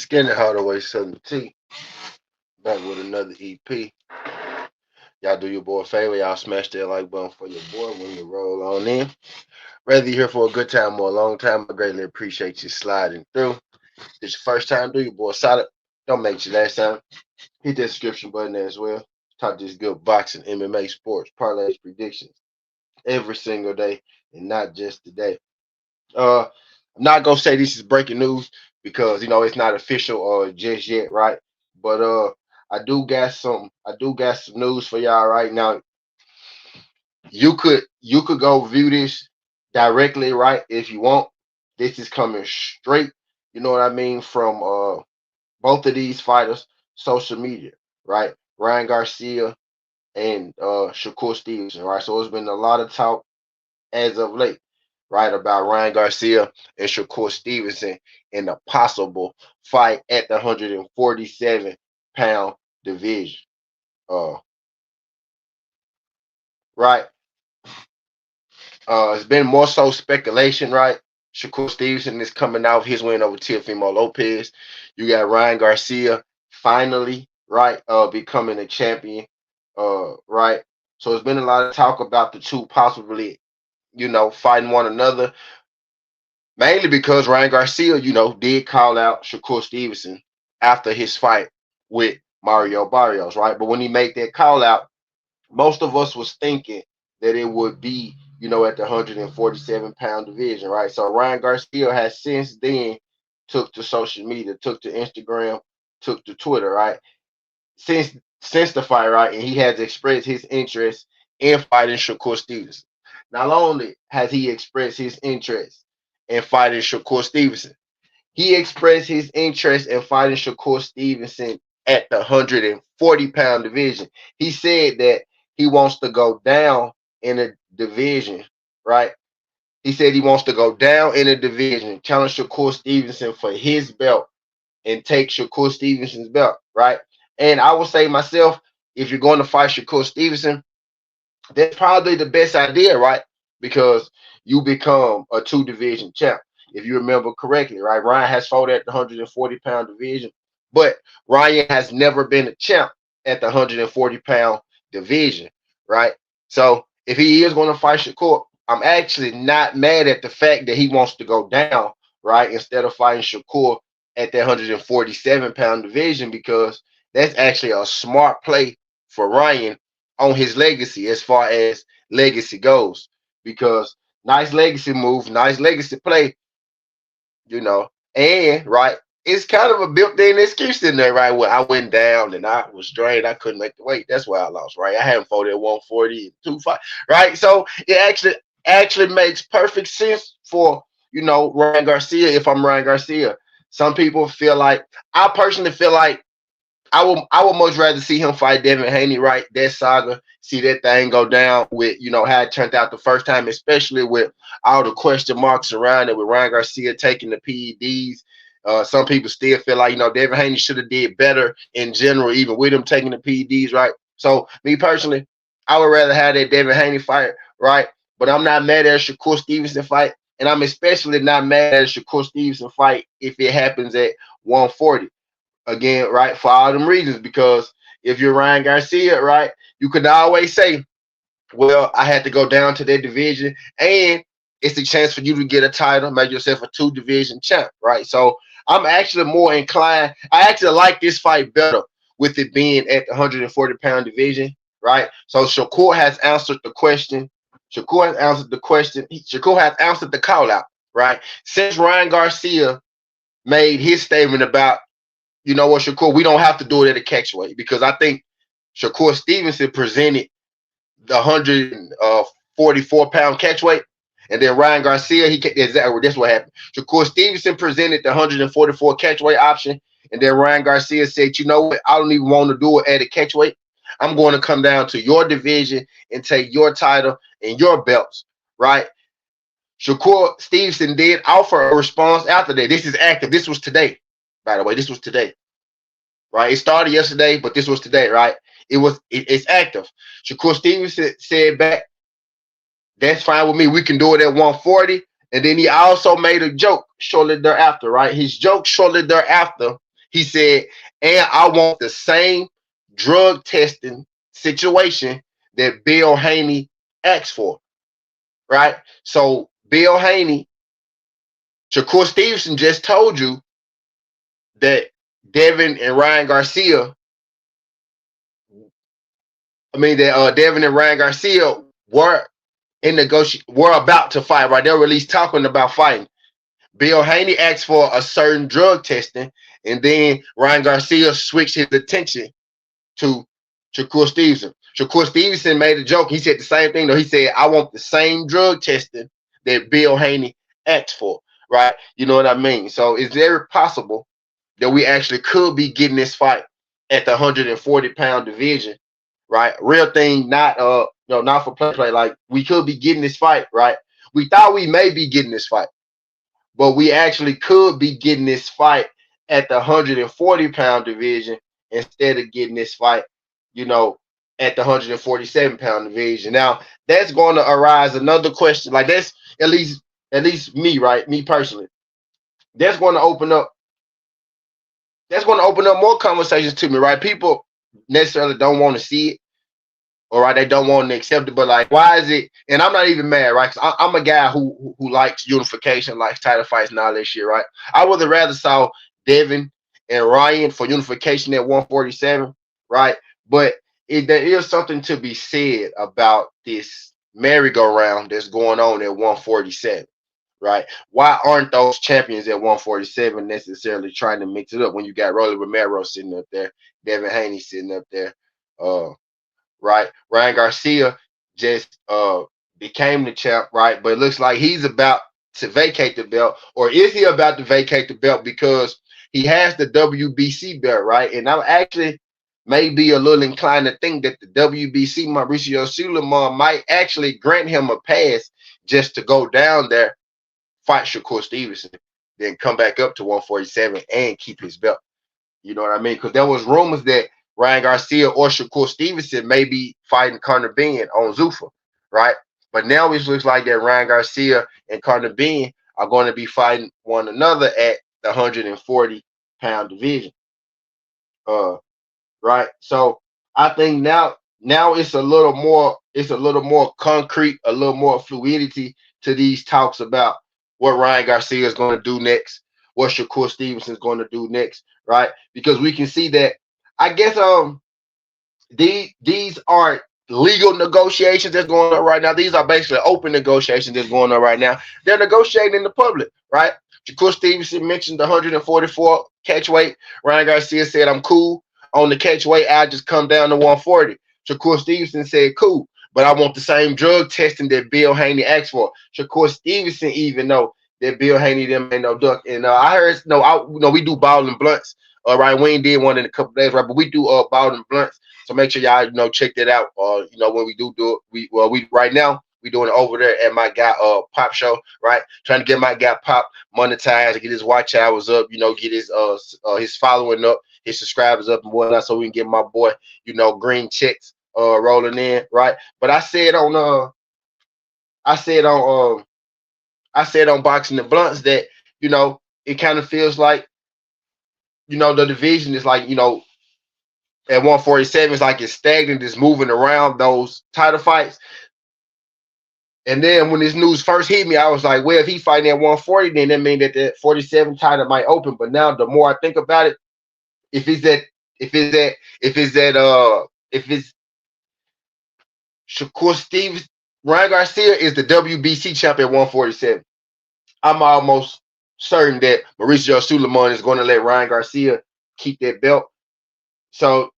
Skinny Hardaway 70 back with another EP. Y'all do your boy a favor. Y'all smash that like button for your boy when you roll on in. Whether you're here for a good time or a long time, I greatly appreciate you sliding through. If it's your first time, do your boy solid. Don't make you last time. Hit that subscription button as well. Talk this good boxing, MMA, sports, parlays, predictions every single day and not just today. I'm not gonna say this is breaking news because it's not official or just yet, right? But I do got some news for y'all right now. You could go view this directly, right? If you want. This is coming straight, you know what I mean, from both of these fighters' social media, right? Ryan Garcia and Shakur Stevenson, right? So it's been a lot of talk as of late, right, about Ryan Garcia and Shakur Stevenson in a possible fight at the 147-pound division. Uh, right. It's been more so speculation, right? Shakur Stevenson is coming out of his win over Teofimo Lopez. You got Ryan Garcia finally, right, becoming a champion, right. So it's been a lot of talk about the two possibly, fighting one another. Mainly because Ryan Garcia, did call out Shakur Stevenson after his fight with Mario Barrios, right? But when he made that call out, most of us was thinking that it would be, at the 147-pound division, right? So Ryan Garcia has since then took to social media, took to Instagram, took to Twitter, right? Since the fight, right? And he has expressed his interest in fighting Shakur Stevenson. Not only has he expressed his interest in fighting Shakur Stevenson, he expressed his interest in fighting Shakur Stevenson at the 140-pound division. He said that he wants to go down in a division, right? He said he wants to go down in a division, challenge Shakur Stevenson for his belt and take Shakur Stevenson's belt, right? And I would say myself, if you're going to fight Shakur Stevenson, that's probably the best idea, right? Because you become a two division champ. If you remember correctly, right? Ryan has fought at the 140-pound division, but Ryan has never been a champ at the 140-pound division, right? So if he is going to fight Shakur, I'm actually not mad at the fact that he wants to go down, right? Instead of fighting Shakur at that 147-pound division, because that's actually a smart play for Ryan on his legacy as far as legacy goes. Because nice legacy move, nice legacy play, and right, it's kind of a built-in excuse in there, right? Well, I went down and I was drained, I couldn't make the weight. That's why I lost, right? I haven't fought at 140 and 2 fight, right? So it actually makes perfect sense for Ryan Garcia. If I'm Ryan Garcia, some people feel like I personally feel like I would much rather see him fight Devin Haney, right? That saga, see that thing go down with, how it turned out the first time, especially with all the question marks around it with Ryan Garcia taking the PEDs. Some people still feel like, Devin Haney should have did better in general, even with him taking the PEDs, right? So me personally, I would rather have that Devin Haney fight, right? But I'm not mad at a Shakur Stevenson fight. And I'm especially not mad at a Shakur Stevenson fight if it happens at 140 again, right? For all them reasons, because if you're Ryan Garcia, right, you could always say, well, I had to go down to that division, and it's a chance for you to get a title, make yourself a two-division champ, right? So I'm actually more inclined. I actually like this fight better with it being at the 140-pound division, right? So Shakur has answered the question. Shakur has answered the question. Shakur has answered the call out, right? Since Ryan Garcia made his statement about, you know what, Shakur, we don't have to do it at a catchweight, because I think Shakur Stevenson presented the 144-pound catchweight, and then Ryan Garcia, exactly, that's what happened. Shakur Stevenson presented the 144 catchweight option, and then Ryan Garcia said, you know what, I don't even want to do it at a catchweight. I'm going to come down to your division and take your title and your belts, right? Shakur Stevenson did offer a response after that. This is active. This was today, by the way. This was today, right? It started yesterday, but this was today, right? It's active. Shakur Stevenson said back, that's fine with me. We can do it at 140. And then he also made a joke shortly thereafter, right? His joke shortly thereafter He said, and I want the same drug testing situation that Bill Haney asked for, right? So Bill Haney, Shakur Stevenson just told you that Devin and Ryan Garcia, Devin and Ryan Garcia were about to fight, right? They were at least talking about fighting. Bill Haney asked for a certain drug testing, and then Ryan Garcia switched his attention to Shakur Stevenson. Shakur Stevenson made a joke. He said the same thing, though. He said, I want the same drug testing that Bill Haney asked for, right? You know what I mean? So it's very possible that we actually could be getting this fight at the 140-pound division, right? Real thing, not for play. Like, we could be getting this fight, right? We thought we may be getting this fight, but we actually could be getting this fight at the 140-pound division instead of getting this fight, at the 147-pound division. Now, that's going to arise another question. Like, that's at least me, right? Me personally. That's going to open up more conversations to me, right? People necessarily don't want to see it, all right, they don't want to accept it, but like, why is it? And I'm not even mad, right? Because I'm a guy who likes unification, likes title fights and all that shit, right? I would have rather saw Devin and Ryan for unification at 147, right? But there is something to be said about this merry-go-round that's going on at 147, right? Why aren't those champions at 147 necessarily trying to mix it up when you got Rolly Romero sitting up there, Devin Haney sitting up there, right? Ryan Garcia just became the champ, right? But it looks like he's about to vacate the belt, or is he about to vacate the belt because he has the WBC belt, right? And I'm actually maybe a little inclined to think that the WBC, Mauricio Suleiman, might actually grant him a pass just to go down there, fight Shakur Stevenson, then come back up to 147 and keep his belt. You know what I mean? Because there was rumors that Ryan Garcia or Shakur Stevenson may be fighting Conor Benn on Zuffa, right? But now it looks like that Ryan Garcia and Conor Benn are going to be fighting one another at the 140-pound division. Right. So I think now it's a little more concrete, a little more fluidity to these talks about what Ryan Garcia is going to do next, what Shakur Stevenson is going to do next, right? Because we can see that, I guess, these aren't legal negotiations that's going on right now. These are basically open negotiations that's going on right now. They're negotiating in the public, right? Shakur Stevenson mentioned the 144 catch weight. Ryan Garcia said, I'm cool on the catch weight. I just come down to 140. Shakur Stevenson said, cool, but I want the same drug testing that Bill Haney asked for. Shakur Stevenson even know that Bill Haney them ain't no duck. And I heard, we do ball and blunts. Right, Wayne did one in a couple days, right? But we do ball and blunts. So make sure y'all check that out. When we do it, we right now we doing it over there at my guy Pop Show, right? Trying to get my guy Pop monetized, get his watch hours up, get his following up, his subscribers up and whatnot, so we can get my boy, green checks rolling in, right? But I said on Boxing and Blunts that it kind of feels like the division is like at 147, it's like it's stagnant, it's moving around those title fights. And then when this news first hit me, I was like, well, if he's fighting at 140, then that means that the 47 title might open. But now the more I think about it, if it's Shakur Stevens, Ryan Garcia is the WBC champion at 147. I'm almost certain that Mauricio Suleiman is going to let Ryan Garcia keep that belt. So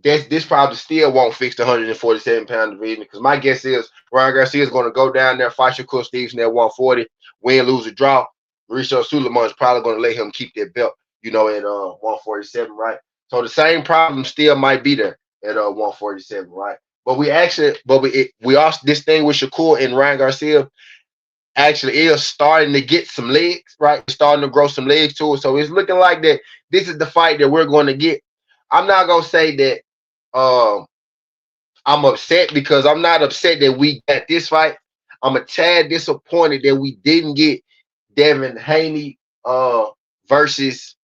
this probably still won't fix the 147-pound division, because my guess is Ryan Garcia is going to go down there, fight Shakur Stevenson at 140, win, lose, or draw. Mauricio Suleiman is probably going to let him keep that belt, at 147, right? So the same problem still might be there at 147, right? But we also, this thing with Shakur and Ryan Garcia actually is starting to get some legs, right? It's starting to grow some legs to it. So it's looking like that this is the fight that we're going to get. I'm not gonna say that I'm upset, because I'm not upset that we got this fight. I'm a tad disappointed that we didn't get Devin Haney versus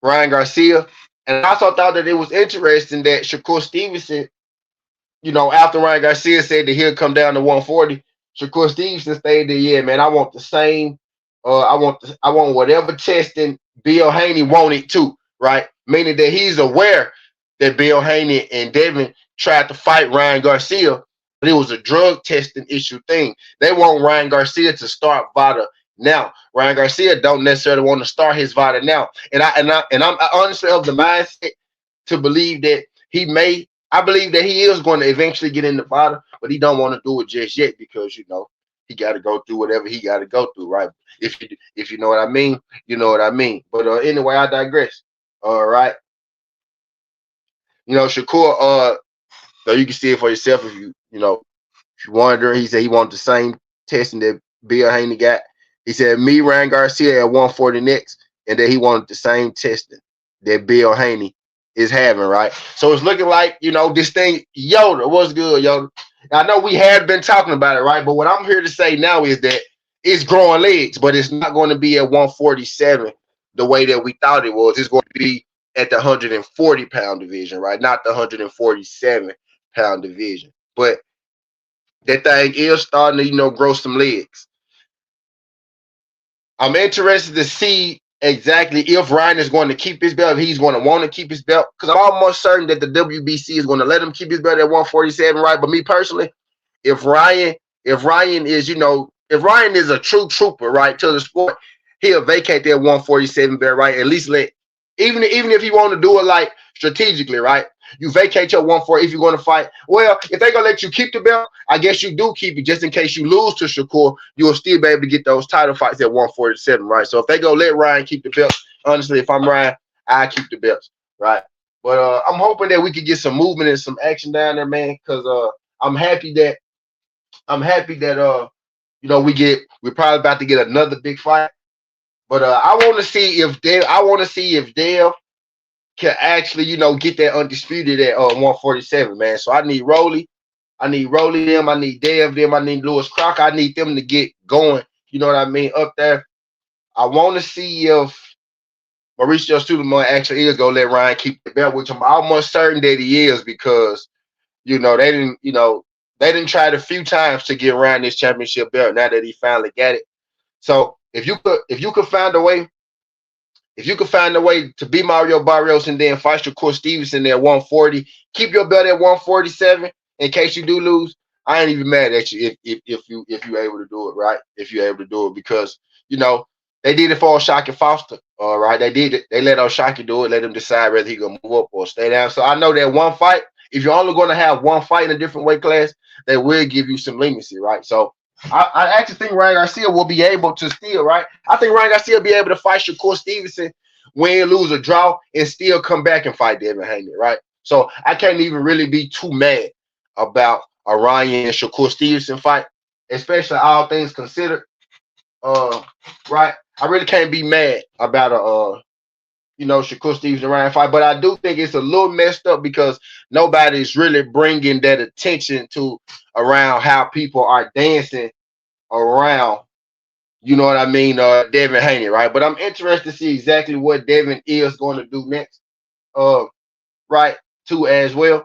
Ryan Garcia. And I also thought that it was interesting that Shakur Stevenson, after Ryan Garcia said that he'll come down to 140, Shakur Stevenson stated, "Yeah, man, I want the same. I want whatever testing Bill Haney wanted too, right? Meaning that he's aware that Bill Haney and Devin tried to fight Ryan Garcia, but it was a drug testing issue thing. They want Ryan Garcia to start VADA now. Ryan Garcia don't necessarily want to start his VADA now, and I'm honestly of the mindset to believe that he may. I believe that he is going to eventually get in the VADA, but he don't want to do it just yet because he got to go through whatever he got to go through, right? If you know what I mean, you know what I mean. But anyway, I digress. All right, Shakur. So you can see it for yourself if you wonder. He said he wanted the same testing that Bill Haney got. He said me, Ryan Garcia at 140 next, and that he wanted the same testing that Bill Haney is having, right? So it's looking like, this thing, Yoda, what's good, Yoda? I know we had been talking about it, right? But what I'm here to say now is that it's growing legs, but it's not going to be at 147 the way that we thought it was. It's going to be at the 140-pound division, right? Not the 147-pound division. But that thing is starting to, grow some legs. I'm interested to see exactly if Ryan is going to keep his belt, if he's going to want to keep his belt, because I'm almost certain that the WBC is going to let him keep his belt at 147, right? But me personally, if Ryan if Ryan is a true trooper, right, to the sport, he'll vacate that 147 belt, right? At least even if he want to do it like strategically, right? You vacate your 140 if you're going to fight. Well, if they're going to let you keep the belt, I guess you do keep it just in case you lose to Shakur. You'll still be able to get those title fights at 147, right? So if they go let Ryan keep the belt, honestly, if I'm Ryan, I keep the belts, right? But I'm hoping that we could get some movement and some action down there, man, because I'm happy that we're probably about to get another big fight. But I want to see if Dale can actually, get that undisputed at 147, man. So I need Rolly them, I need Dev them, I need Lewis Crocker. I need them to get going. You know what I mean? Up there. I want to see if Mauricio Sulaimon actually is gonna let Ryan keep the belt, which I'm almost certain that he is, because they didn't try it a few times to get Ryan this championship belt. Now that he finally got it, so if you could find a way. If you could find a way to beat Mario Barrios and then fight Shakur Stevenson at 140, keep your belt at 147 in case you do lose. I ain't even mad at you if you're able to do it, right? If you're able to do it, because they did it for O'Shaquie Foster. All right, they did it. They let O'Shaquie do it. Let him decide whether he gonna move up or stay down. So I know that one fight, if you're only going to have one fight in a different weight class, they will give you some leniency, right? So I actually think Ryan Garcia will be able to still, right? I think Ryan Garcia will be able to fight Shakur Stevenson, win, lose, or draw, and still come back and fight Devin Haney, right? So I can't even really be too mad about a Ryan and Shakur Stevenson fight, especially all things considered. Right? I really can't be mad about Shakur Stevenson and Ryan fight, but I do think it's a little messed up because nobody's really bringing that attention to around how people are dancing around, you know what I mean, Devin Haney, right? But I'm interested to see exactly what Devin is going to do next, right, too, as well.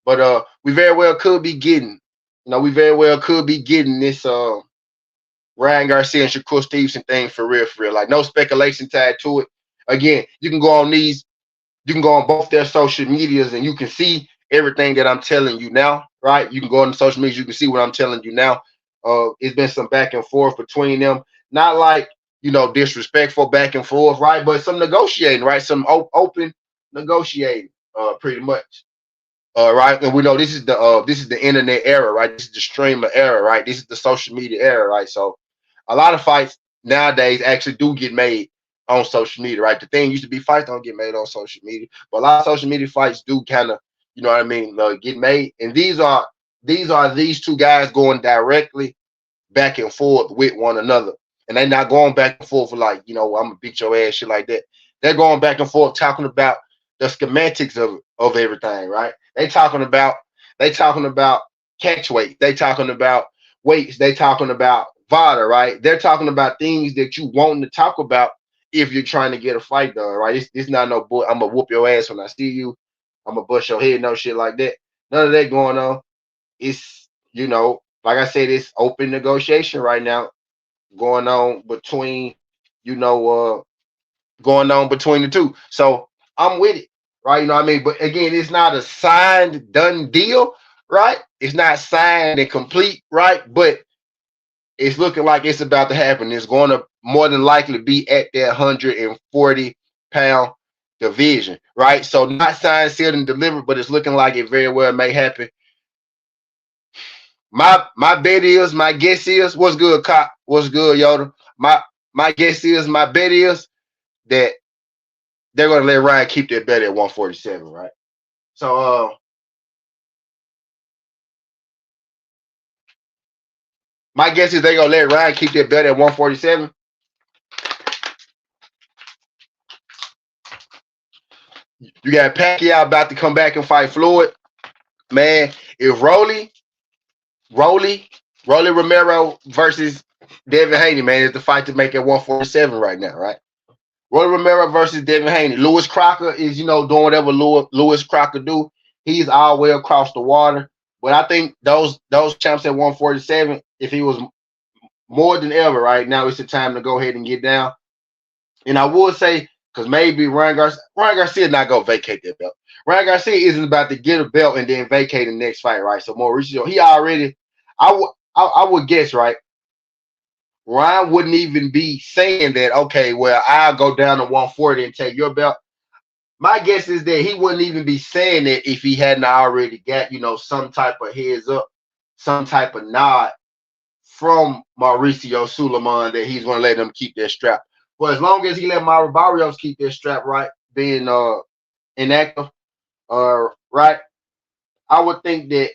But we very well could be getting, this Ryan Garcia and Shakur Stevenson thing for real, for real. Like, no speculation tied to it. Again, you can go on both their social medias and you can see everything that I'm telling you now, right? You can go on the social media, you can see what I'm telling you now. It's been some back and forth between them. Not like, disrespectful back and forth, right? But some negotiating, right? Some open negotiating, pretty much. Right. And we know this is the internet era, right? This is the streamer era, right? This is the social media era, right? So a lot of fights nowadays actually do get made on social media, right? The thing used to be fights don't get made on social media, but a lot of social media fights do kind of, you know what I mean, get made. And these are these two guys going directly back and forth with one another. And they're not going back and forth for like, I'm gonna beat your ass, shit like that. They're going back and forth talking about the schematics of everything, right? They talking about catch weight. They talking about weights. They talking about VADA, right? They're talking about things that you want to talk about if you're trying to get a fight done, right? It's not no boy. I'm gonna whoop your ass when I see you. I'm gonna bust your head, no shit like that. None of that going on. It's like I said, it's open negotiation right now going on between you know going on between the two. So I'm with it, right? You know what I mean? But again, it's not a signed, done deal, right? It's not signed and complete, right? But it's looking like it's about to happen. It's going to more than likely be at that 140-pound division, right? So not signed, sealed, and delivered, but it's looking like it very well may happen. My guess is, what's good, Cop? What's good, Yoda? My guess is, my bet is that they're gonna let Ryan keep that bet at 147, right? So my guess is they're gonna let Ryan keep that bet at 147. You got Pacquiao about to come back and fight Floyd. Man, if Rolly Romero versus Devin Haney, man, is the fight to make at 147 right now, right? Rolly Romero versus Devin Haney. Lewis Crocker is, doing whatever Lewis Crocker do. He's all the way across the water. But I think those champs at 147, if he was more than ever, right now, it's the time to go ahead and get down. And I would say, because maybe Ryan Garcia not going to vacate that belt. Ryan Garcia isn't about to get a belt and then vacate the next fight, right? So Mauricio, he already, I would guess, right? Ryan wouldn't even be saying that, okay, well, I'll go down to 140 and take your belt. My guess is that he wouldn't even be saying it if he hadn't already got, some type of heads up, some type of nod from Mauricio Suleiman that he's going to let them keep their strap. But as long as he let Mauro Barrios keep their strap, right, being inactive, right, I would think that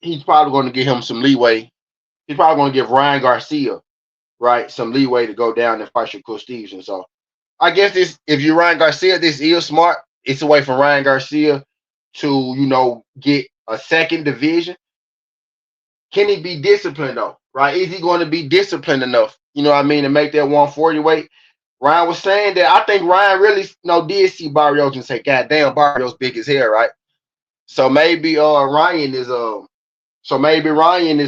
he's probably going to give him some leeway. He's probably going to give Ryan Garcia, right, some leeway to go down and fight Shakur Stevenson. So I guess if you're Ryan Garcia, this is smart. It's a way for Ryan Garcia to, get a second division. Can he be disciplined though? Right? Is he going to be disciplined enough? You know what I mean, to make that 140 weight? Ryan was saying that I think Ryan really did see Barrios and say, God damn, Barrios big as hell, right? So maybe Ryan is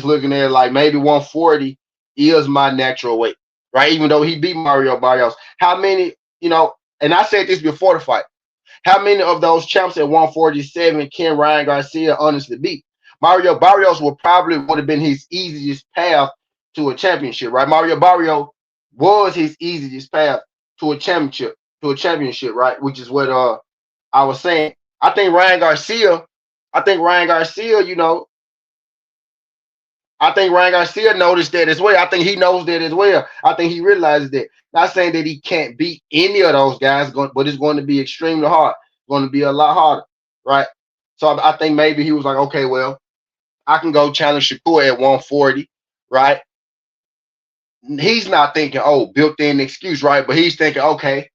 looking at like maybe 140 is my natural weight, right? Even though he beat Mario Barrios. How many, and I said this before the fight, how many of those champs at 147 can Ryan Garcia honestly beat? Mario Barrios would have been his easiest path to a championship, right? Mario Barrios was his easiest path to a championship, right? Which is what I was saying. I think Ryan Garcia, I think Ryan Garcia noticed that as well. I think he knows that as well. I think he realizes that. Not saying that he can't beat any of those guys, but it's going to be extremely hard. It's going to be a lot harder, right? So I think maybe he was like, okay, well, I can go challenge Shakur at 140, right? He's not thinking, oh, built-in excuse, right? But he's thinking, okay,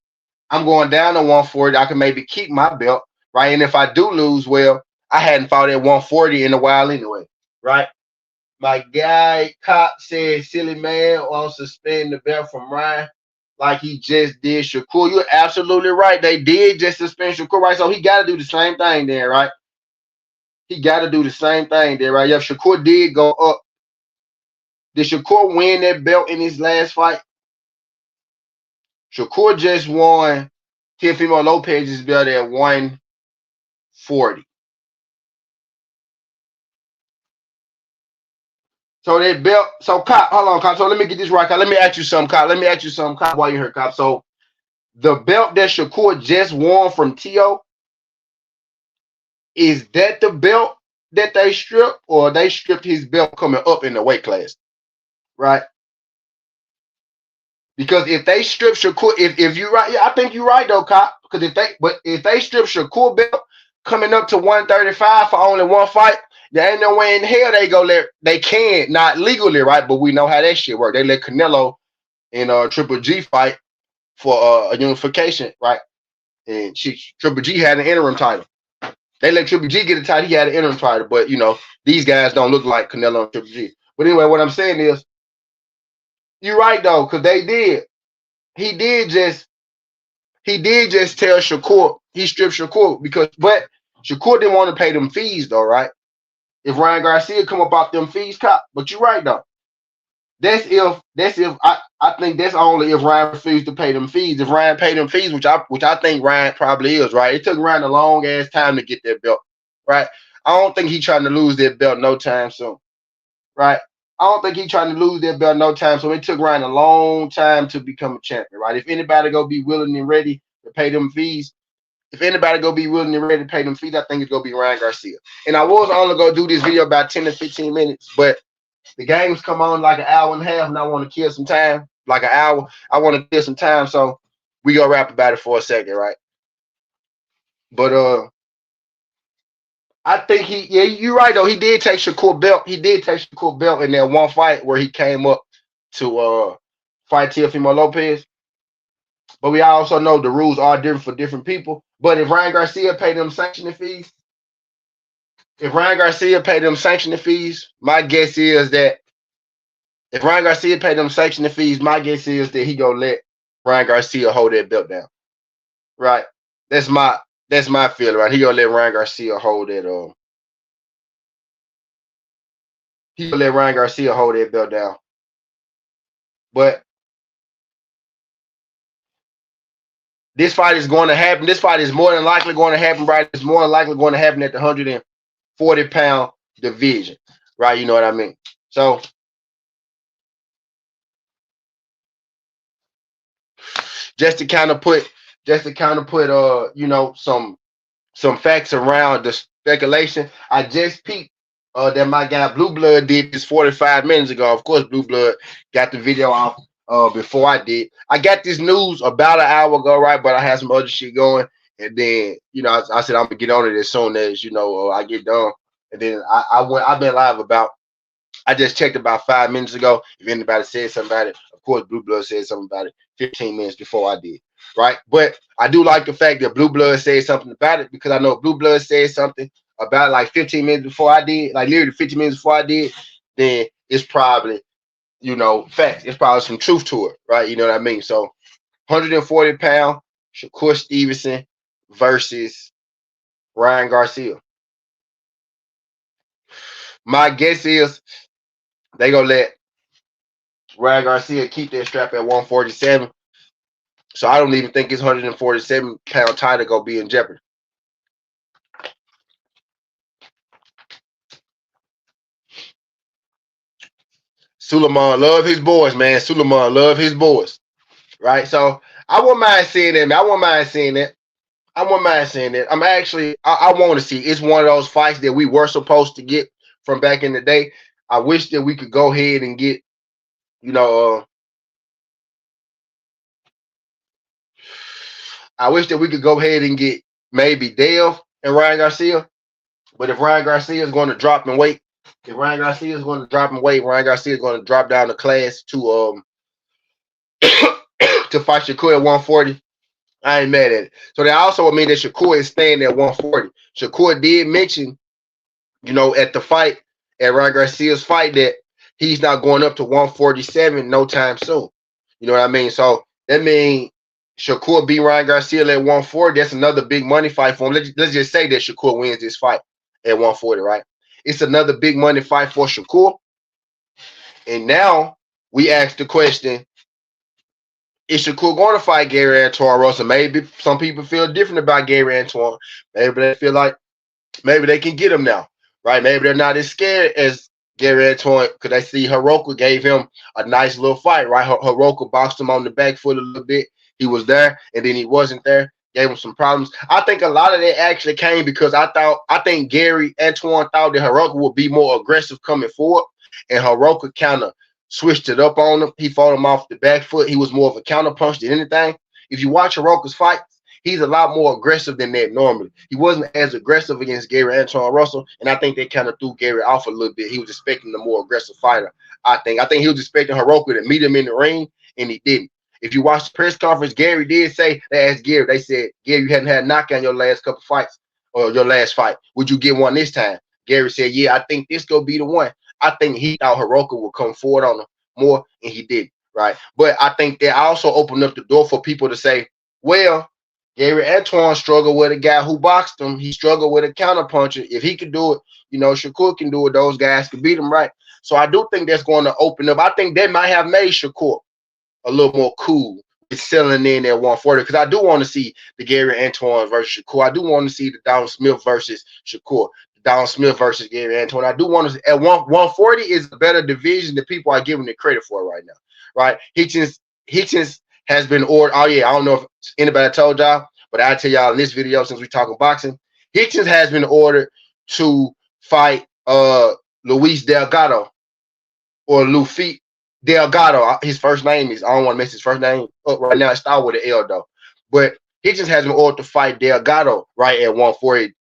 I'm going down to 140. I can maybe keep my belt, right? And if I do lose, well, I hadn't fought at 140 in a while anyway, right? My guy Cop said, silly man wants to suspend the belt from Ryan like he just did Shakur. You're absolutely right. They did just suspend Shakur, right? So he got to do the same thing there, right? He got to do the same thing there, right? Yeah, Shakur did go up. Did Shakur win that belt in his last fight? Shakur just won Teofimo Lopez's belt at 140. So that belt, so Cop, hold on, Cop. So let me get this right, Cop. Let me ask you something, Cop, while you're here, Cop. So the belt that Shakur just won from Tio, is that the belt that they stripped, or they stripped his belt coming up in the weight class? Right? Because if they strip Shakur, if you're right, yeah, I think you're right though, Cop. Because if they strip Shakur belt coming up to 135 for only one fight, there ain't no way in hell they can, not legally, right? But we know how that shit work. They let Canelo and Triple G fight for a unification, right? And Triple G had an interim title. They let Triple G get a title. He had an interim title, but these guys don't look like Canelo and Triple G. But anyway, what I'm saying is, you're right though, because he did just he did just tell Shakur he stripped Shakur but Shakur didn't want to pay them fees though, right? If Ryan Garcia come about them fees, cop. But you're right though. That's if I think that's only if Ryan refused to pay them fees. If Ryan paid them fees, which I think Ryan probably is, right? It took Ryan a long ass time to get that belt, right? I don't think he's trying to lose that belt no time soon, right? I don't think he's trying to lose that belt no time soon. It took Ryan a long time to become a champion, right? If anybody go be willing and ready to pay them fees, if anybody go be willing and ready to pay them fees, I think it's gonna be Ryan Garcia. And I was only gonna do this video about 10 to 15 minutes, but the games come on like an hour and a half, and I want to kill some time, like an hour. I want to kill some time, so we gonna rap about it for a second, right? But I think you're right though. He did take Shakur belt. He did take Shakur belt in that one fight where he came up to fight Teofimo Lopez. But we also know the rules are different for different people. But if Ryan Garcia paid them sanctioning fees, my guess is that if Ryan Garcia paid them sanctioning fees, my guess is that he gonna let Ryan Garcia hold that belt down. Right? That's my feeling, right? He gonna let Ryan Garcia hold that belt down. But this fight is going to happen. This fight is more than likely going to happen, right? It's more than likely going to happen at the 140-pound division, right? You know what I mean? So just to kind of put some facts around the speculation, I just peeped that my guy Blue Blood did this 45 minutes ago. Of course, Blue Blood got the video off before I did. I got this news about an hour ago, right? But I had some other shit going, and then I said I'm gonna get on it as soon as I get done. And then I've been live I just checked about 5 minutes ago. If anybody said something about it, of course, Blue Blood said something about it 15 minutes before I did, right? But I do like the fact that Blue Blood said something about it because I know Blue Blood said something about like 15 minutes before I did, like literally 15 minutes before I did, then it's probably, facts. It's probably some truth to it, right? You know what I mean? So 140-pound Shakur Stevenson versus Ryan Garcia. My guess is they gonna let Ryan Garcia keep that strap at 147. So I don't even think his 147-pound title gonna be in jeopardy. Suleiman love his boys, man. Suleiman love his boys, right? So I wouldn't mind seeing that. I wouldn't mind seeing that. I'm actually, I want to see. It's one of those fights that we were supposed to get from back in the day. I wish that we could go ahead and get, I wish that we could go ahead and get maybe Dale and Ryan Garcia. But if Ryan Garcia is going to drop in weight, Ryan Garcia is going to drop down the class to to fight Shakur at 140. I ain't mad at it. So that also would mean that Shakur is staying at 140. Shakur did mention, at the fight, at Ryan Garcia's fight, that he's not going up to 147 no time soon. You know what I mean? So that means Shakur beat Ryan Garcia at 140. That's another big money fight for him. Let's just say that Shakur wins this fight at 140, right? It's another big money fight for Shakur. And now we ask the question, is Shakur going to fight Gary Antoine Russell? Maybe some people feel different about Gary Antoine. Maybe they feel like maybe they can get him now, right? Maybe they're not as scared as Gary Antoine because they see Hiroka gave him a nice little fight, right? Hiroka boxed him on the back foot a little bit. He was there, and then he wasn't there. Gave him some problems. I think a lot of that actually came because I think Gary Antoine thought that Hiroka would be more aggressive coming forward, and Hiroka kind of switched it up on him. He fought him off the back foot. He was more of a counterpunch than anything. If you watch Hiroka's fights, he's a lot more aggressive than that normally. He wasn't as aggressive against Gary Antoine Russell, and I think they kind of threw Gary off a little bit. He was expecting a more aggressive fighter, I think. I think he was expecting Hiroka to meet him in the ring, and he didn't. If you watch the press conference, Gary did say, they asked Gary, they said, Gary, you hadn't had a knockout in your last couple fights, or your last fight. Would you get one this time? Gary said, yeah, I think this gonna be the one. I think he thought Hiroka would come forward on him more, and he didn't, right? But I think that also opened up the door for people to say, well, Gary Antoine struggled with a guy who boxed him. He struggled with a counterpuncher. If he could do it, Shakur can do it. Those guys can beat him, right? So I do think that's going to open up. I think that might have made Shakur a little more cool with selling in at 140 because I do want to see the Gary Antoine versus Shakur. I do want to see the Don Smith versus Shakur, Don Smith versus Gary Antoine. I do want to at 140 is a better division that people are giving it credit for right now, right? Hitchens has been ordered. Oh yeah, I don't know if anybody told y'all, but I'll tell y'all in this video since we're talking boxing, Hitchens has been ordered to fight Luis Delgado or Luffy Delgado. His first name is, I don't want to mess his first name up right now. It starts with an L though. But Hitchens has been ordered to fight Delgado right at 140,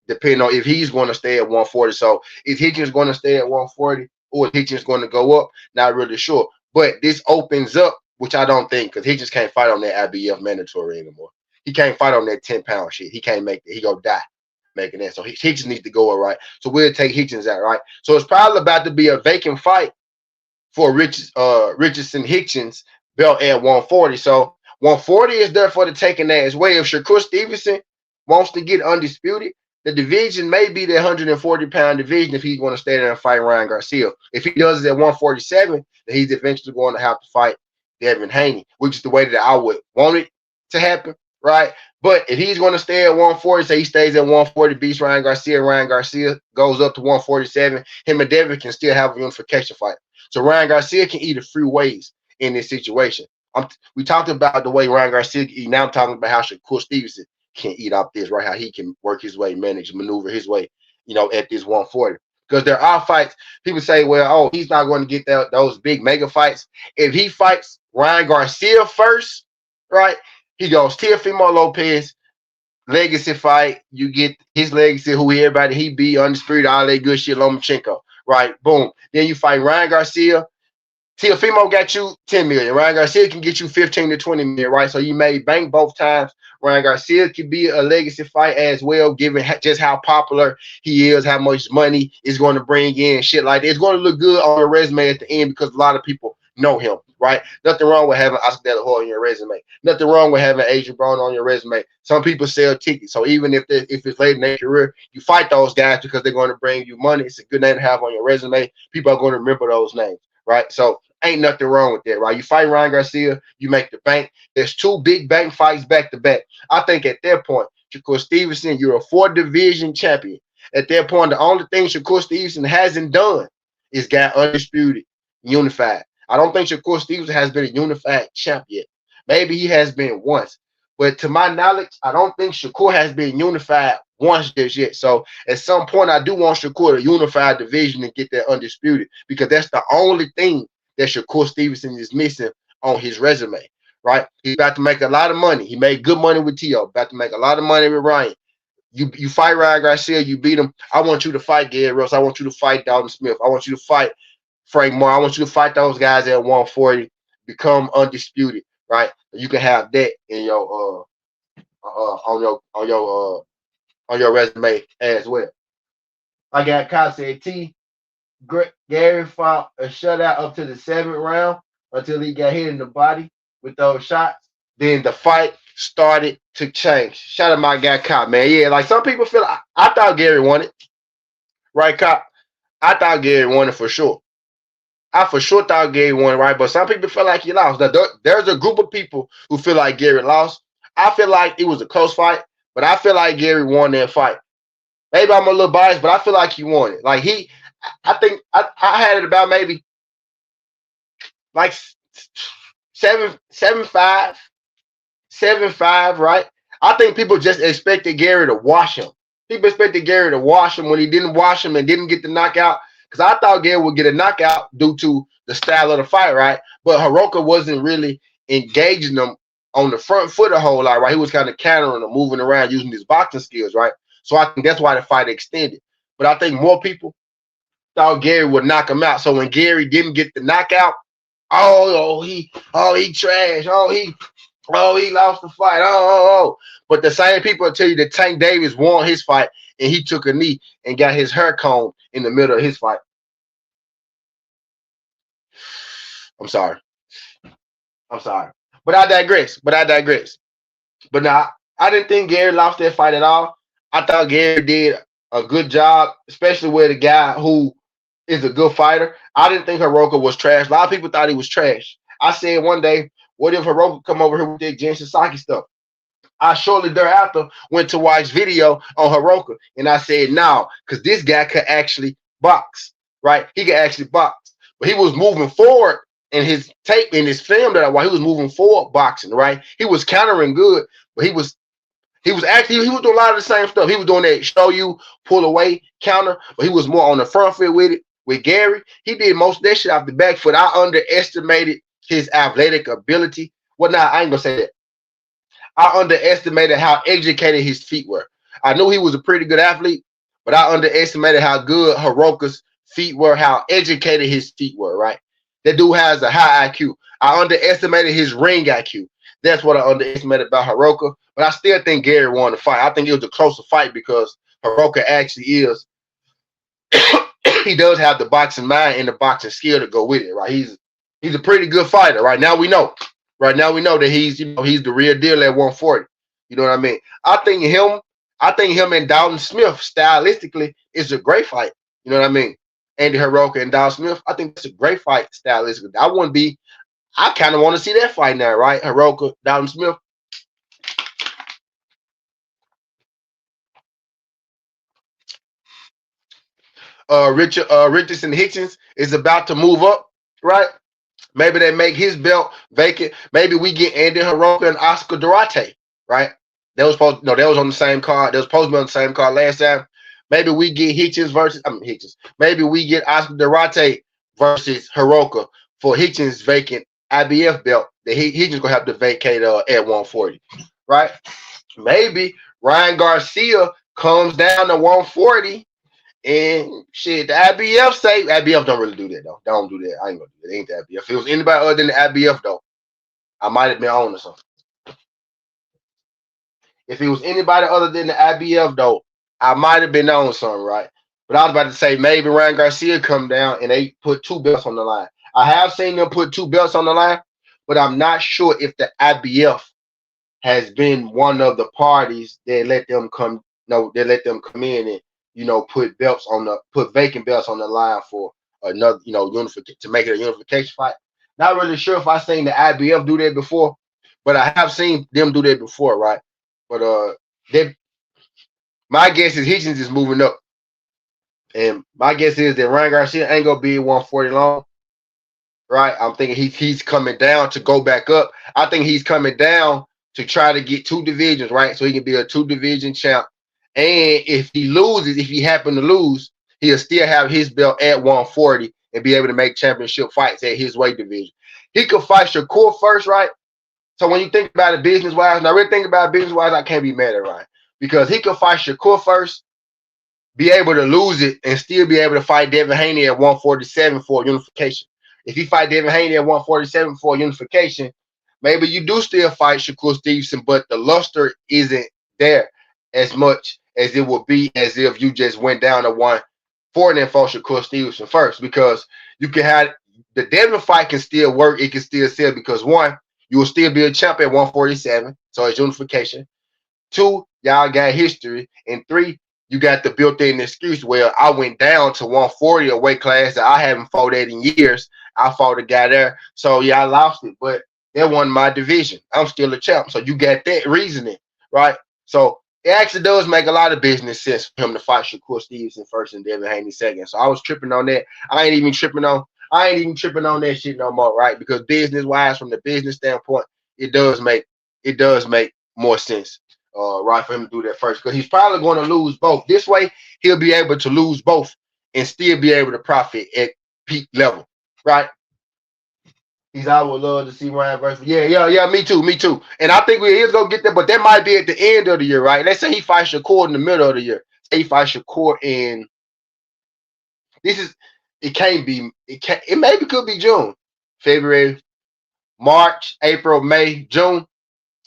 depending on if he's going to stay at 140. So is Hitchens going to stay at 140 or is Hitchens going to go up? Not really sure. But this opens up, which I don't think, because Hitchens can't fight on that IBF mandatory anymore. He can't fight on that 10-pound shit. He can't make it. He gonna die making that. So Hitchens needs to go, all right. So we'll take Hitchens out, right? So it's probably about to be a vacant fight for Richardson Hitchens belt at 140. So 140 is there for the taking as well. If Shakur Stevenson wants to get undisputed, the division may be the 140-pound division if he's going to stay there and fight Ryan Garcia. If he does it at 147, then he's eventually going to have to fight Devin Haney, which is the way that I would want it to happen, right? But if he's going to stay at 140, say he stays at 140, beats Ryan Garcia goes up to 147, him and Devin can still have a unification fight. So Ryan Garcia can eat a few ways in this situation. We talked about the way Ryan Garcia can eat. Now I'm talking about how Shakur Stevenson can eat off this, right? How he can work his way, manage, maneuver his way, at this 140. Because there are fights, people say, well, oh, he's not going to get those big mega fights. If he fights Ryan Garcia first, right, he goes Teofimo Lopez, legacy fight. You get his legacy, who everybody he beat, undisputed, all that good shit, Lomachenko, right? Boom. Then you fight Ryan Garcia. Teofimo got you 10 million. Ryan Garcia can get you 15 to 20 million, right? So you made bank both times. Ryan Garcia could be a legacy fight as well, given just how popular he is, how much money is going to bring in, shit like that. It's going to look good on your resume at the end because a lot of people know him, right? Nothing wrong with having Oscar De La Hoya on your resume. Nothing wrong with having Adrian Broner on your resume. Some people sell tickets. So even if it's late in their career, you fight those guys because they're going to bring you money. It's a good name to have on your resume. People are going to remember those names, right? So ain't nothing wrong with that, right? You fight Ryan Garcia, you make the bank. There's two big bank fights back to back. I think at that point, Shakur Stevenson, you're a 4-division champion. At that point, the only thing Shakur Stevenson hasn't done is got undisputed, unified. I don't think Shakur Stevenson has been a unified champ yet. Maybe he has been once. But to my knowledge, I don't think Shakur has been unified once just yet. So at some point, I do want Shakur to unify division and get that undisputed because that's the only thing that Shakur Stevenson is missing on his resume, right? He's about to make a lot of money. He made good money with T.O., about to make a lot of money with Ryan. You fight Ryan Garcia, you beat him. I want you to fight Gary Rose. I want you to fight Dalton Smith. I want you to fight Frank Moore. I want you to fight those guys at 140, become undisputed, right? You can have that in your on your resume as well. I got Kyle said Gary fought a shutout up to the 7th round until he got hit in the body with those shots. Then the fight started to change. Shout out my guy Kyle, man. Yeah, like some people feel I thought Gary won it. Right, Kyle? I thought Gary won it for sure. I for sure thought Gary won, right? But some people feel like he lost. Now, there's a group of people who feel like Gary lost. I feel like it was a close fight, but I feel like Gary won that fight. Maybe I'm a little biased, but I feel like he won it. Like I think I had it about maybe like 7-5, 7-5, right? I think people just expected Gary to wash him. People expected Gary to wash him when he didn't wash him and didn't get the knockout. Because I thought Gary would get a knockout due to the style of the fight, right? But Hiroka wasn't really engaging him on the front foot a whole lot, right? He was kind of countering him, moving around, using his boxing skills, right? So I think that's why the fight extended. But I think more people thought Gary would knock him out. So when Gary didn't get the knockout, he trash. He lost the fight. But the same people tell you that Tank Davis won his fight and he took a knee and got his hair combed in the middle of his fight. I'm sorry. But I digress. But now I didn't think Gary lost that fight at all. I thought Gary did a good job, especially with a guy who is a good fighter. I didn't think Hiroka was trash. A lot of people thought he was trash. I said one day, what if Hiroka come over here with that Jen Sasaki stuff? I shortly thereafter went to watch video on Hiroka, and I said, no, because this guy could actually box, right? He could actually box. But he was moving forward in his tape, in his film that I watched, he was moving forward boxing, right? He was countering good, but he was doing a lot of the same stuff. He was doing that show you, pull away, counter, but he was more on the front foot with it. With Gary, he did most of that shit off the back foot. I underestimated his athletic ability. Well, now I ain't gonna say that. I underestimated how educated his feet were. I knew he was a pretty good athlete, but I underestimated how good Hiroka's feet were, how educated his feet were, right? That dude has a high IQ. I underestimated his ring IQ. That's what I underestimated about Hiroka. But I still think Gary won the fight. I think it was a closer fight because Hiroka actually is he does have the boxing mind and the boxing skill to go with it, right? He's a pretty good fighter. Right now we know. Right now we know that he's the real deal at 140. You know what I mean? I think him and Dalton Smith stylistically is a great fight. You know what I mean? Andy Hiroka and Dalton Smith. I think it's a great fight stylistically. I kind of want to see that fight now, right? Hiroka, Dalton Smith. Richardson Hitchens is about to move up, right? Maybe they make his belt vacant. Maybe we get Andy Hiroka and Oscar Duarte, right? That was on the same card. That was supposed to be on the same card last time. Maybe we get Hitchens. Maybe we get Oscar Duarte versus Hiroka for Hitchens vacant IBF belt that Hitchens gonna have to vacate at 140, right? Maybe Ryan Garcia comes down to 140. And shit, the IBF say IBF don't really do that though. They don't do that. I ain't gonna do that. It ain't the IBF. If it was anybody other than the IBF though, I might have been on or something. If it was anybody other than the IBF though, I might have been on something, right? But I was about to say maybe Ryan Garcia come down and they put two belts on the line. I have seen them put two belts on the line, but I'm not sure if the IBF has been one of the parties that let them come. No, they let them come in and put vacant belts on the line for another, to make it a unification fight. Not really sure if I seen the IBF do that before, but I have seen them do that before, right? But my guess is Hitchens is moving up, and my guess is that Ryan Garcia ain't gonna be 140 long, right? I'm thinking he's coming down to go back up. I think he's coming down to try to get two divisions, right? So he can be a two division champ. And if he loses, if he happen to lose, he'll still have his belt at 140 and be able to make championship fights at his weight division. He could fight Shakur first, right? So when you think about it business-wise, and I really think about it business-wise, I can't be mad at Ryan. Because he could fight Shakur first, be able to lose it, and still be able to fight Devin Haney at 147 for unification. If he fight Devin Haney at 147 for unification, maybe you do still fight Shakur Stevenson, but the luster isn't there as much as it would be as if you just went down to 140 and fought Shakur Stevenson first, because you can have the Devin fight can still work. It can still sell because one, you will still be a champ at 147, so it's unification. Two, y'all got history, and three, you got the built-in excuse. Well, I went down to 140, a weight class that I haven't fought at in years. I fought a guy there, so yeah, I lost it, but that wasn't my division. I'm still a champ, so you got that reasoning, right? So it actually does make a lot of business sense for him to fight Shakur Stevenson first and Devin Haney second. So I was tripping on that. I ain't even tripping on that shit no more, right? Because business-wise, from the business standpoint, it does make more sense, right, for him to do that first. Because he's probably going to lose both. This way, he'll be able to lose both and still be able to profit at peak level, right? I would love to see Ryan versus. Yeah. Me too. And I think we is gonna get there, but that might be at the end of the year, right? Let's say he fights Shakur in the middle of the year. Say he fights Shakur in. It maybe could be June, February, March, April, May, June.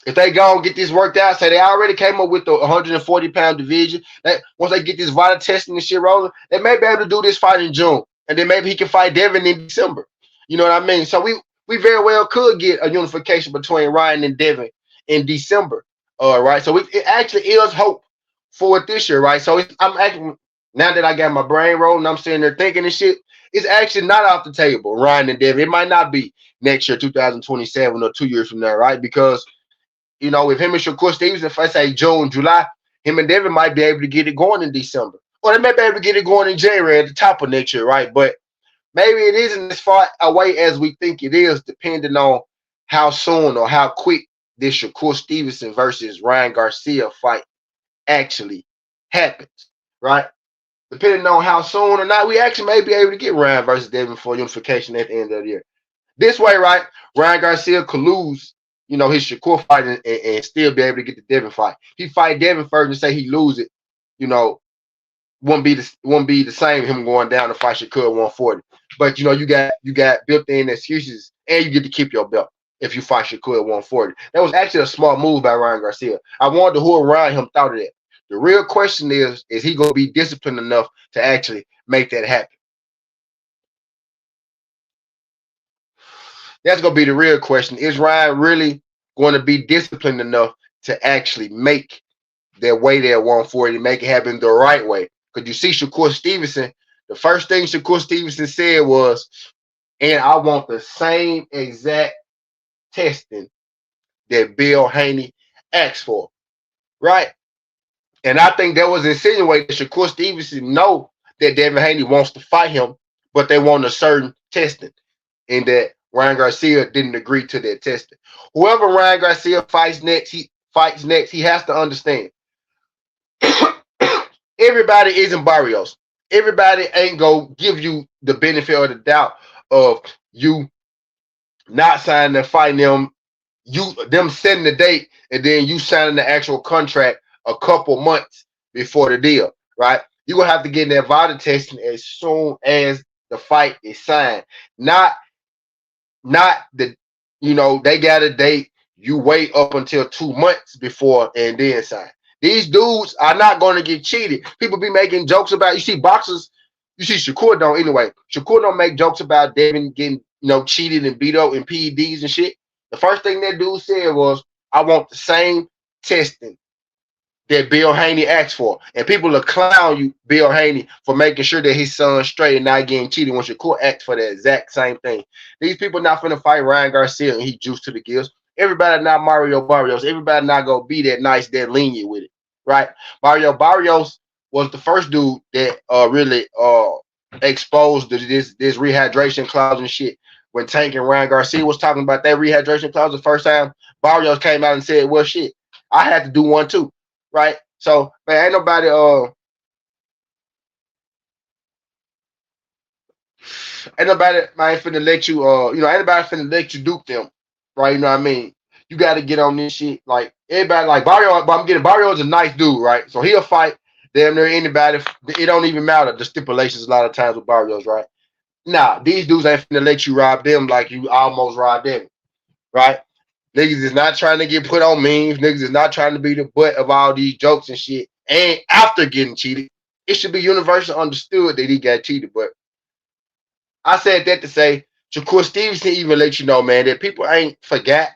If they go and get this worked out, say they already came up with the 140-pound division. That once they get this vital testing and shit rolling, they may be able to do this fight in June, and then maybe he can fight Devin in December. You know what I mean? So we very well could get a unification between Ryan and Devin in December Right. So it actually is hope for it this year, right? So I'm actually, now that I got my brain rolling, I'm sitting there thinking and shit. It's actually not off the table, Ryan and Devin. It might not be next year, 2027, or 2 years from now, right? Because with him and Shakur Stevenson, if I say June, July, him and Devin might be able to get it going in December, or they may be able to get it going in January at the top of next year, right? But maybe it isn't as far away as we think it is, depending on how soon or how quick this Shakur Stevenson versus Ryan Garcia fight actually happens, right? Depending on how soon or not, we actually may be able to get Ryan versus Devin for unification at the end of the year. This way, right? Ryan Garcia could lose, his Shakur fight and still be able to get the Devin fight. He fight Devin first and say he lose it, you know, won't be the same him going down to fight Shakur 140. But you got built-in excuses, and you get to keep your belt if you fight Shakur at 140. That was actually a smart move by Ryan Garcia. I wonder who around him thought of that. The real question is he gonna be disciplined enough to actually make that happen? That's gonna be the real question. Is Ryan really going to be disciplined enough to actually make their way there 140, make it happen the right way? Because you see Shakur Stevenson, the first thing Shakur Stevenson said was, and I want the same exact testing that Bill Haney asked for, right? And I think that was insinuating that Shakur Stevenson know that Devin Haney wants to fight him, but they want a certain testing, and that Ryan Garcia didn't agree to that testing. Whoever Ryan Garcia fights next, he has to understand everybody isn't Barrios. Everybody ain't gonna give you the benefit of the doubt of you not signing and fighting them setting the date, and then you signing the actual contract a couple months before the deal, right? You're gonna have to get in that VADA testing as soon as the fight is signed. Not the they got a date, you wait up until 2 months before and then sign. These dudes are not going to get cheated. People be making jokes about, you see boxers, you see Shakur don't anyway. Shakur don't make jokes about Devin getting cheated and beat up and PEDs and shit. The first thing that dude said was, I want the same testing that Bill Haney asked for. And people will clown you, Bill Haney, for making sure that his son's straight and not getting cheated when Shakur asked for the exact same thing. These people not finna fight Ryan Garcia and he juiced to the gills. Everybody not Mario Barrios. Everybody not gonna be that nice, that lenient with it, right? Mario Barrios was the first dude that really exposed this rehydration clause and shit. When Tank and Ryan Garcia was talking about that rehydration clause the first time, Barrios came out and said, well, shit, I had to do one too, right? So, man, ain't nobody man finna let you ain't nobody finna let you dupe them, right? You know what I mean? You gotta get on this shit. Like everybody, like Barrio, but I'm getting Barrio is a nice dude, right? So he'll fight damn near anybody. It don't even matter the stipulations a lot of times with Barrios, right? Nah, these dudes ain't finna let you rob them like you almost robbed them, right? Niggas is not trying to get put on memes. Niggas is not trying to be the butt of all these jokes and shit. And after getting cheated, it should be universal understood that he got cheated. But I said that to say, Shakur Stevenson even let you know, man, that people ain't forgot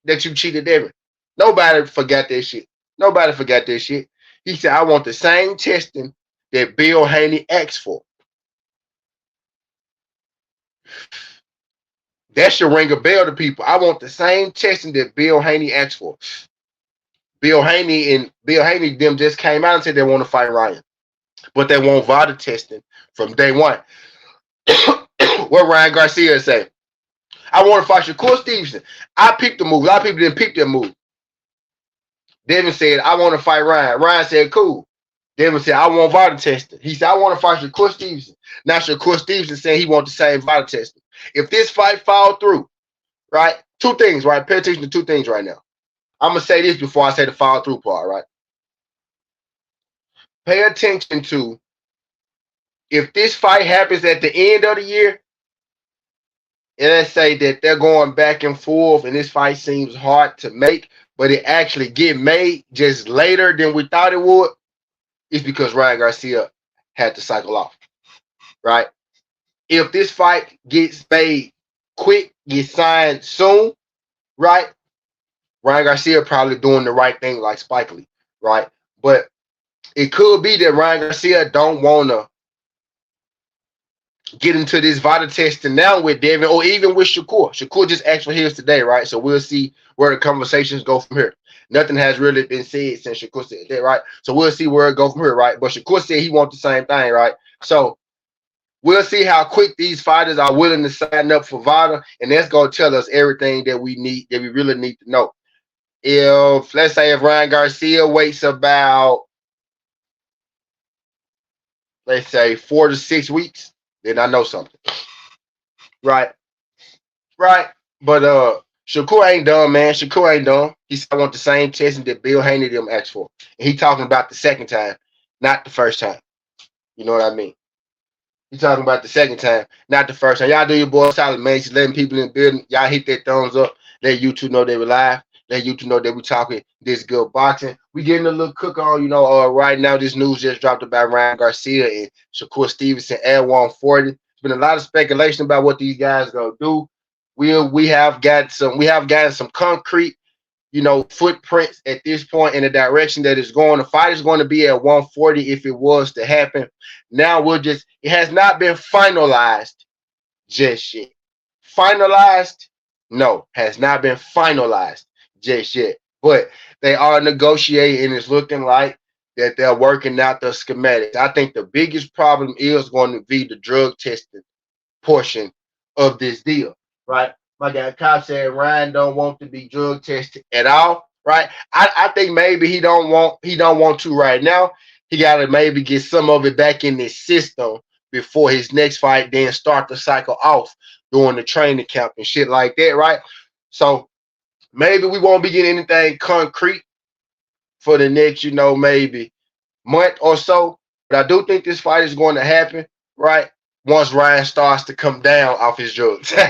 that you cheated Devin. Nobody forgot that shit. Nobody forgot that shit. He said, I want the same testing that Bill Haney asked for. That should ring a bell to people. I want the same testing that Bill Haney asked for. Bill Haney them just came out and said they want to fight Ryan, but they want VADA testing from day one. What Ryan Garcia say? I want to fight Shakur Stevenson. I picked the move. A lot of people didn't pick that move. Devin said, I want to fight Ryan. Ryan said, cool. Devin said, I want VADA testing. He said, I want to fight Shakur Stevenson. Now Shakur Stevenson saying he wants the same VADA testing. If this fight fall through, right? Two things, right? Pay attention to two things right now. I'm going to say this before I say the follow through part, right? Pay attention to, if this fight happens at the end of the year, and let's say that they're going back and forth and this fight seems hard to make, but it actually get made just later than we thought it would, it's because Ryan Garcia had to cycle off, right? If this fight gets made quick, gets signed soon, right? Ryan Garcia probably doing the right thing like Spike Lee, right? But it could be that Ryan Garcia don't want to get into this VADA testing now with Devin or even with Shakur. Shakur just asked for his today, right? So we'll see where the conversations go from here. Nothing has really been said since Shakur said that, right? So we'll see where it goes from here, right? But Shakur said he wants the same thing, right? So we'll see how quick these fighters are willing to sign up for VADA, and that's gonna tell us everything that we need, that we really need to know. If let's say if Ryan Garcia waits about, let's say 4 to 6 weeks, then I know something. Right, right. But Shakur ain't done, man. Shakur ain't done. He said I want the same testing that Bill Haney them asked for. And he talking about the second time, not the first time. You know what I mean? You talking about the second time, not the first time. Y'all do your boy solid, man. Just letting people in the building. Y'all hit that thumbs up. Let YouTube know they were live. Let YouTube know that we talking this good boxing. We getting a little cook on, right now. This news just dropped about Ryan Garcia and Shakur Stevenson at 140. There's been a lot of speculation about what these guys gonna do. We have gotten some concrete footprints at this point in the direction that it's going. The fight is going to be at 140 if it was to happen. Now it has not been finalized just yet. Finalized? No, has not been finalized just yet. But they are negotiating, and it's looking like that they're working out the schematics. I think the biggest problem is going to be the drug testing portion of this deal, right? My guy Cobb said Ryan don't want to be drug tested at all, right? I think maybe he don't want to right now. He gotta maybe get some of it back in his system before his next fight, then start the cycle off during the training camp and shit like that, right? So maybe we won't be getting anything concrete for the next, maybe month or so. But I do think this fight is going to happen, right? Once Ryan starts to come down off his drugs. No,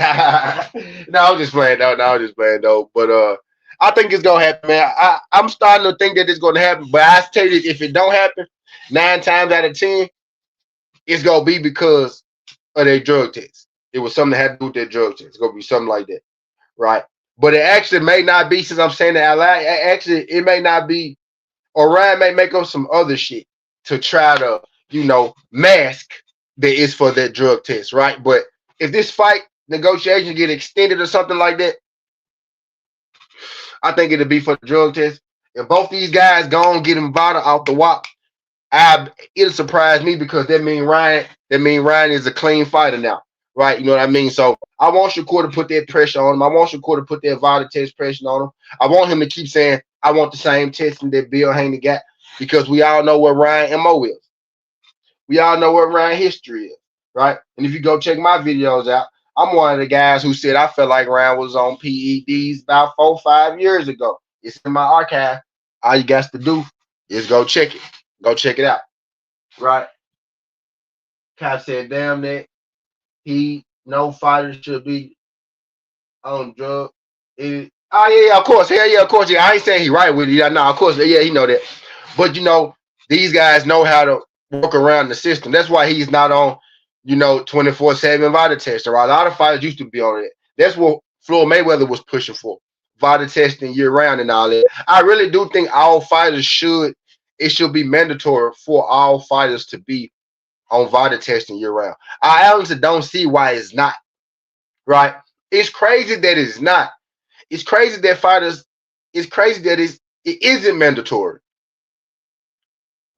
I'm just playing though. No, I'm just playing though. But I think it's gonna happen, man. I'm starting to think that it's gonna happen. But I tell you, if it don't happen, 9 times out of 10, it's gonna be because of their drug test. It was something that had to do with their drug test. It's gonna be something like that, right? But it actually may not be, since I'm saying that out loud. Actually, it may not be, or Ryan may make up some other shit to try to, mask that it's for that drug test, right? But if this fight negotiation get extended or something like that, I think it'll be for the drug test. If both these guys go and get him bottle off the walk, it'll surprise me, because that mean Ryan is a clean fighter now, right? You know what I mean? So I want Shakur to put that pressure on him. I want Shakur to put that vital test pressure on him. I want him to keep saying, I want the same testing that Bill Haney got, because we all know what Ryan MO is. We all know what Ryan history is, right? And if you go check my videos out, I'm one of the guys who said I felt like Ryan was on PEDs about 4 or 5 years ago. It's in my archive. All you got to do is go check it. Go check it out, right? Cap said, damn that no fighter should be on drugs. Yeah, of course. Hell yeah, of course. Yeah, I ain't saying he right with it. Yeah, no, of course. Yeah, he know that. But these guys know how to work around the system. That's why he's not on, 24/7 VADA test. Right? A lot of fighters used to be on it. That's what Floyd Mayweather was pushing for. VADA testing year round and all that. I really do think all fighters it should be mandatory for all fighters to be on VADA testing year round. I honestly don't see why it's not. Right? It's crazy that it's not. It's crazy that it isn't mandatory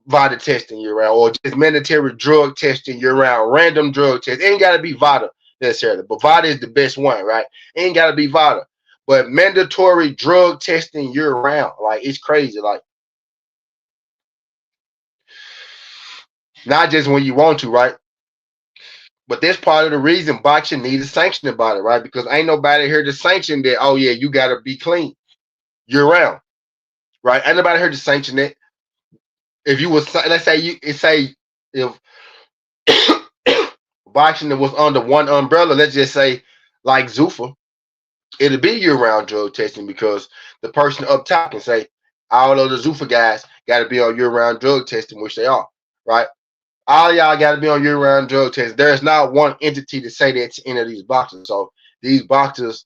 VADA testing year round, or just mandatory drug testing year round, random drug tests. It ain't gotta be VADA necessarily, but VADA is the best one, right? It ain't gotta be VADA. But mandatory drug testing year round, like, it's crazy. Like, not just when you want to, right? But that's part of the reason boxing needs a sanction about it, right? Because ain't nobody here to sanction that, oh yeah, you gotta be clean year round, right? Ain't nobody here to sanction that. If you was, let's say if boxing was under one umbrella, let's just say like Zuffa, it'll be year round drug testing, because the person up top can say all of the Zuffa guys got to be on year round drug testing, which they are, right? All y'all got to be on year round drug testing. There's not one entity to say that to any of these boxers. So these boxers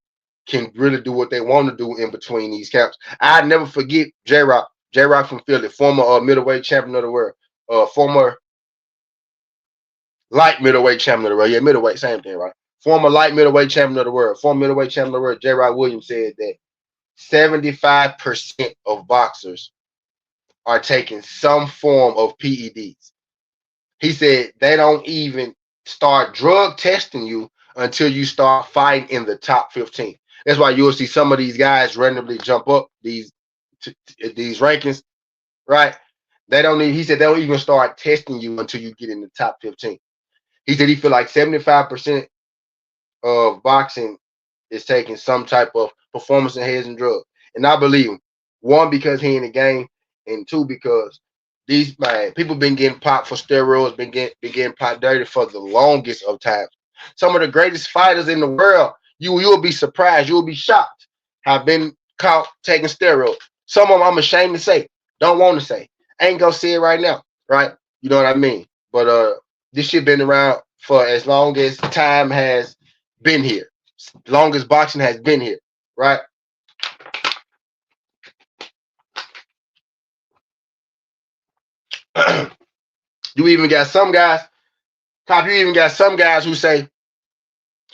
can really do what they want to do in between these camps. I never forget J-Rock. J-Rock from Philly, former middleweight champion of the world, former light middleweight champion of the world. Yeah, middleweight, same thing, right? Former light middleweight champion of the world. Former middleweight champion of the world, J-Rock Williams said that 75% of boxers are taking some form of PEDs. He said they don't even start drug testing you until you start fighting in the top 15. That's why you'll see some of these guys randomly jump up these rankings, right? They don't need. He said they don't even start testing you until you get in the top 15. He said he feel like 75% of boxing is taking some type of performance enhancing drug. And I believe him. One, because he in the game, and two, because these people been getting popped for steroids, been getting popped dirty for the longest of times. Some of the greatest fighters in the world, you'll be surprised, you'll be shocked, have been caught taking steroids. Some of them I'm ashamed to say, don't want to say. I ain't gonna say it right now, right? You know what I mean? But this shit been around for as long as time has been here, as long as boxing has been here, right? You even got some guys, Top, you even got some guys who say,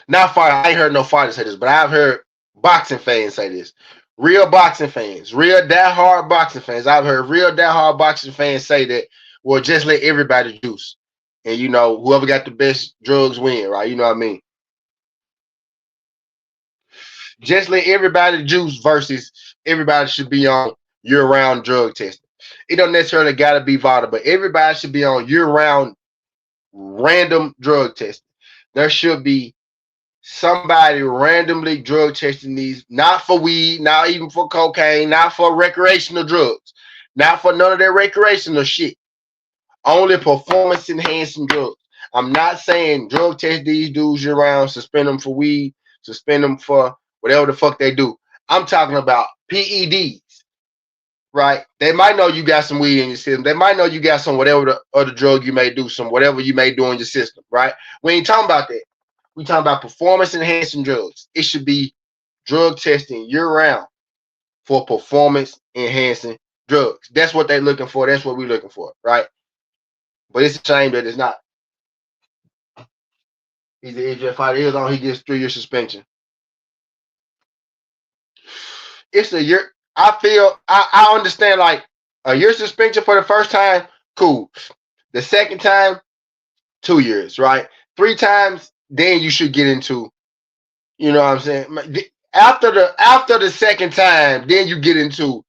not fighter, I ain't heard no fighters say this, but I've heard boxing fans say this. Real boxing fans, real diehard boxing fans. I've heard real diehard boxing fans say that, well, just let everybody juice. And, whoever got the best drugs win, right? You know what I mean? Just let everybody juice versus everybody should be on year-round drug testing. It don't necessarily got to be vital, but everybody should be on year-round random drug testing. There should be somebody randomly drug testing these, not for weed, not even for cocaine, not for recreational drugs, not for none of their recreational shit. Only performance enhancing drugs. I'm not saying drug test these dudes year round, suspend them for weed, suspend them for whatever the fuck they do. I'm talking about PEDs, right? They might know you got some weed in your system. They might know you got some whatever the other drug you may do, some whatever you may do in your system, right? We ain't talking about that. We talking about performance enhancing drugs. It should be drug testing year round for performance enhancing drugs. That's what they're looking for. That's what we're looking for, right? But it's a shame that it's not. He's an AJ fighter. He is on. He gets 3-year suspension. It's a year. I feel. I understand. Like a year suspension for the first time, cool. The second time, 2 years, right? 3 times, then you should get into. You know what I'm saying? After the second time, then you get into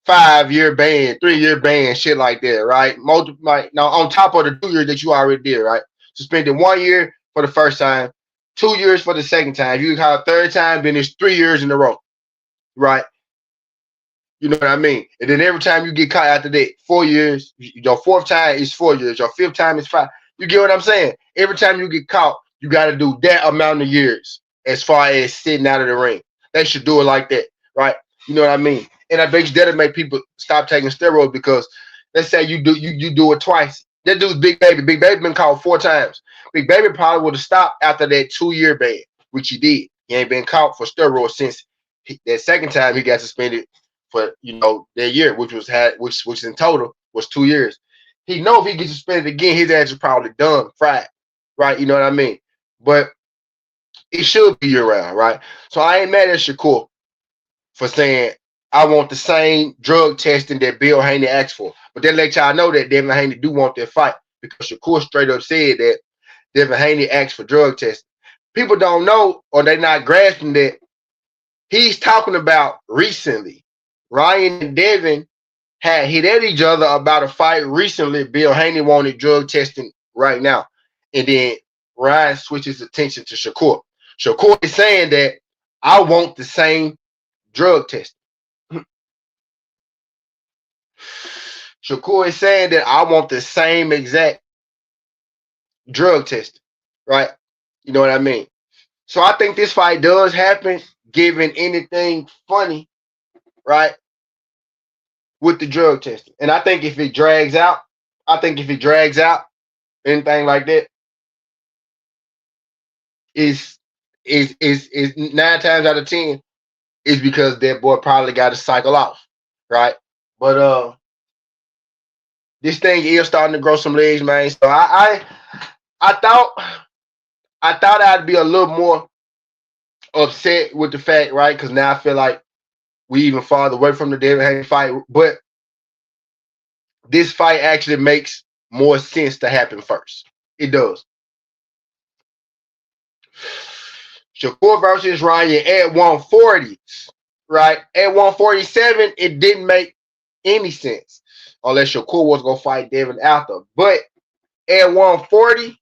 5-year ban, 3-year ban, shit like that, right? Now on top of the 2 years that you already did, right? Suspended 1 year for the first time, 2 years for the second time. If you call it third time, then it's 3 years in a row, right? You know what I mean? And then every time you get caught after that, 4 years. Your fourth time is 4 years. Your fifth time is 5. You get what I'm saying? Every time you get caught, you got to do that amount of years as far as sitting out of the ring. They should do it like that, right? You know what I mean? And I bet you that'll make people stop taking steroids because let's say you do it twice. That dude's Big Baby. Big Baby been caught 4 times. Big Baby probably would have stopped after that 2-year ban, which he did. He ain't been caught for steroids since that second time he got suspended for that year, which in total was 2 years. He know if he gets suspended again, his ass is probably done, fried, right? You know what I mean? But it should be year round, right? So I ain't mad at Shakur for saying I want the same drug testing that Bill Haney asked for. But then let y'all know that Devin Haney do want that fight because Shakur straight up said that Devin Haney asked for drug testing. People don't know or they're not grasping that he's talking about recently. Ryan and Devin had hit at each other about a fight recently. Bill Haney wanted drug testing right now. And then Ryan switches attention to Shakur. Shakur is saying that I want the same drug testing. Shakur is saying that I want the same exact drug testing, right? You know what I mean? So I think this fight does happen, given anything funny, right, with the drug testing. And I think if it drags out, anything like that, is is 9 times out of 10 is because that boy probably got to cycle off, right? But this thing is starting to grow some legs, man. So I thought I'd be a little more upset with the fact, right? Because now I feel like we even farther away from the David Haney fight. But this fight actually makes more sense to happen first. It does. Shakur versus Ryan at 140, right? At 147, it didn't make any sense unless Shakur was going to fight Devin after. But at 140,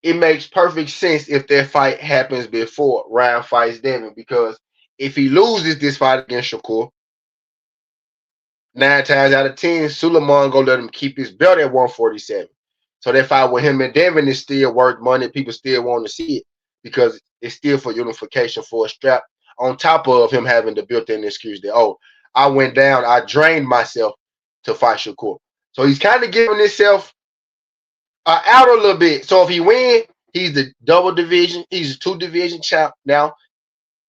it makes perfect sense if that fight happens before Ryan fights Devin, because if he loses this fight against Shakur, 9 times out of 10, Suleiman gonna let him keep his belt at 147. So that fight with him and Devin is still worth money. People still want to see it because it's still for unification for a strap. On top of him having the built-in excuse that, oh, I went down, I drained myself to fight Shakur. So he's kind of giving himself out a little bit. So if he wins, he's the double division. He's a 2 division champ now.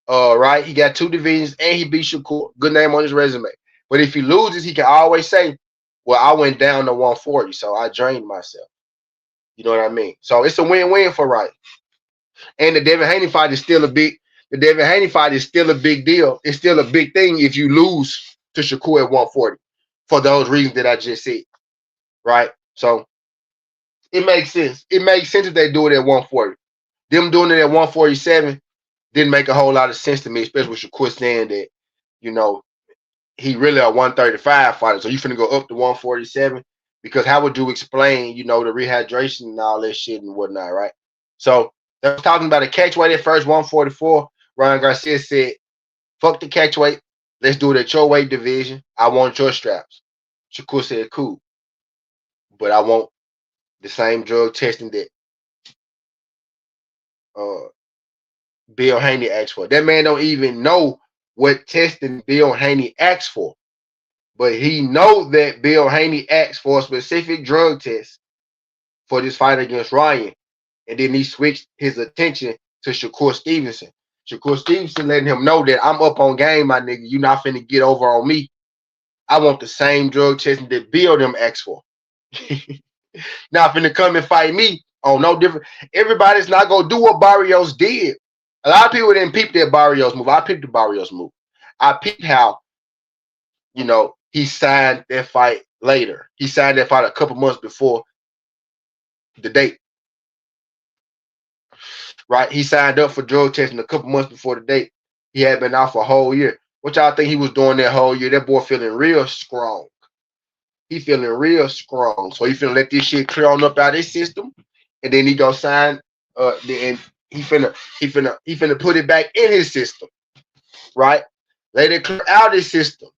Right? He got 2 divisions and he beat Shakur. Good name on his resume. But if he loses, he can always say, well, I went down to 140, so I drained myself. You know what I mean? So it's a win-win for Wright. And the Devin Haney fight is still a big deal. It's still a big thing if you lose to Shakur at 140 for those reasons that I just said. Right? So it makes sense. It makes sense if they do it at 140. Them doing it at 147 didn't make a whole lot of sense to me, especially with Shakur saying that, you know, he really a 135 fighter. So you finna go up to 147, because how would you explain, you know, the rehydration and all that shit and whatnot, right? So they was talking about a catch weight at first, 144. Ryan Garcia said, fuck the catch weight. Let's do it at your weight division. I want your straps. Shakur said, cool. But I want the same drug testing that Bill Haney asked for. That man don't even know what testing Bill Haney asked for. But he know that Bill Haney asked for a specific drug test for this fight against Ryan. And then he switched his attention to Shakur Stevenson. Shakur Stevenson letting him know that I'm up on game, my nigga. You not finna get over on me. I want the same drug testing that Bill them asked for. Not finna come and fight me on no different. Everybody's not gonna do what Barrios did. A lot of people didn't peep that Barrios move. I peeped the Barrios move. I peeped how, you know, he signed that fight later. He signed that fight a couple months before the date. Right? He signed up for drug testing a couple months before the date. He had been out for a whole year. What y'all think he was doing that whole year? That boy feeling real strong. He feeling real strong. So he finna let this shit clear on up out of his system. And then he go sign and he finna put it back in his system. Right? Let it clear out his system.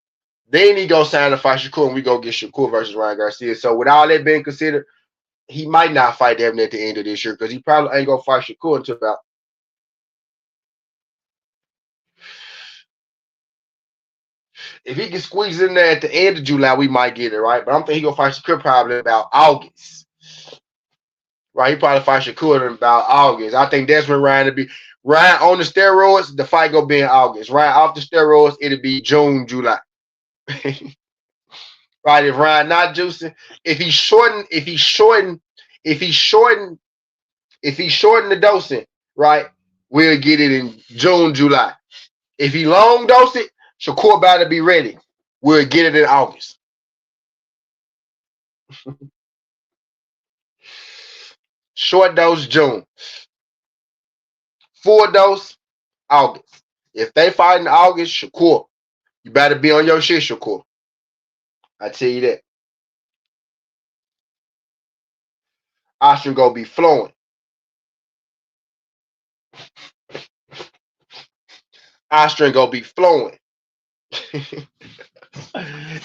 Then he go sign to fight Shakur, and we go get Shakur versus Ryan Garcia. So with all that being considered, he might not fight Devin at the end of this year, because he probably ain't gonna fight Shakur until about, if he can squeeze in there at the end of July, we might get it, right? But I'm thinking he gonna fight Shakur probably about August. Right? He probably fight Shakur in about August. I think that's when Ryan will be. Ryan on the steroids, the fight gonna be in August. Ryan off the steroids, it'll be June, July. Right? If Ryan not juicing, if he shorten the dosing, right, we'll get it in June, July. If he long dose it, Shakur about to be ready. We'll get it in August. Short dose, June. Full dose, August. If they fight in August, Shakur, you better be on your shit, Shakur. I tell you that. Ostrich gonna be flowing. Ostrich gonna be flowing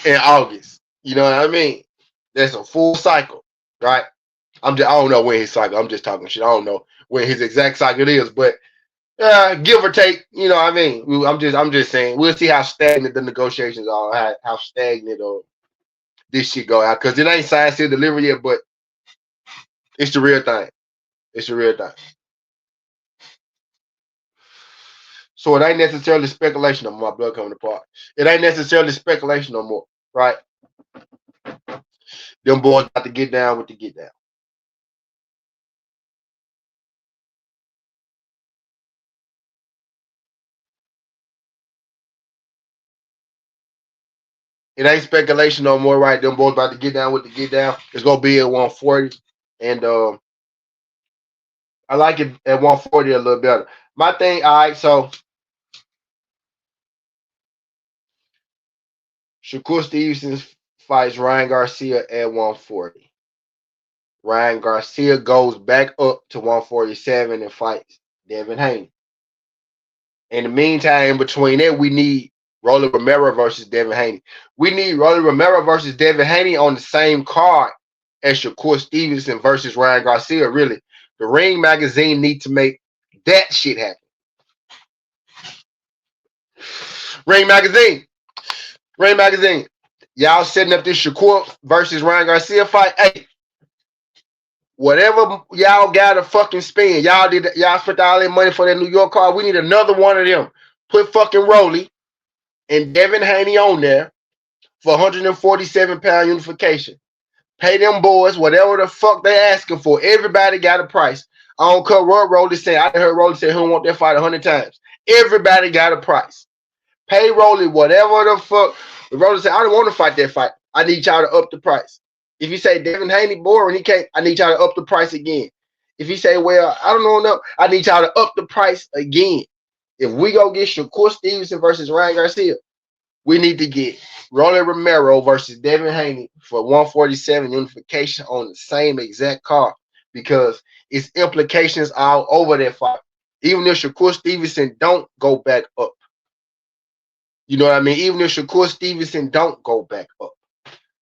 in August. You know what I mean? That's a full cycle, right? I don't know when his cycle. I'm just talking shit. I don't know when his exact cycle is, but give or take, you know what I mean? I'm just saying, we'll see how stagnant the negotiations are, how stagnant or this shit go out, because it ain't signed, sealed, delivered yet, but it's the real thing. It's the real thing. So it ain't necessarily speculation no more. My blood coming apart. It ain't necessarily speculation no more, right? Them boys got to get down with the get down. It ain't speculation no more, right? Them boys about to get down with the get down. It's gonna be at 140, and I like it at 140 a little better. My thing, all right. So Shakur Stevenson fights Ryan Garcia at 140. Ryan Garcia goes back up to 147 and fights Devin Haney. In the meantime, in between that, we need Rolly Romero versus Devin Haney. We need Rolly Romero versus Devin Haney on the same card as Shakur Stevenson versus Ryan Garcia. Really, the Ring magazine need to make that shit happen. Ring magazine, Ring magazine. Y'all setting up this Shakur versus Ryan Garcia fight. Hey, whatever y'all got to fucking spend, y'all spent all that money for that New York card. We need another one of them. Put fucking Rolly and Devin Haney on there for 147-pound unification. Pay them boys whatever the fuck they asking for. Everybody got a price. I don't cut Rolly say. I heard Rolly say he don't want that fight 100 times. Everybody got a price. Pay Rolly whatever the fuck. If Rolly say I don't want to fight that fight, I need y'all to up the price. If you say Devin Haney boring, he can't. I need y'all to up the price again. If you say, well, I don't know enough, I need y'all to up the price again. If we go get Shakur Stevenson versus Ryan Garcia, we need to get Rolly Romero versus Devin Haney for 147 unification on the same exact card because it's implications all over that fight. Even if Shakur Stevenson don't go back up. You know what I mean? Even if Shakur Stevenson don't go back up.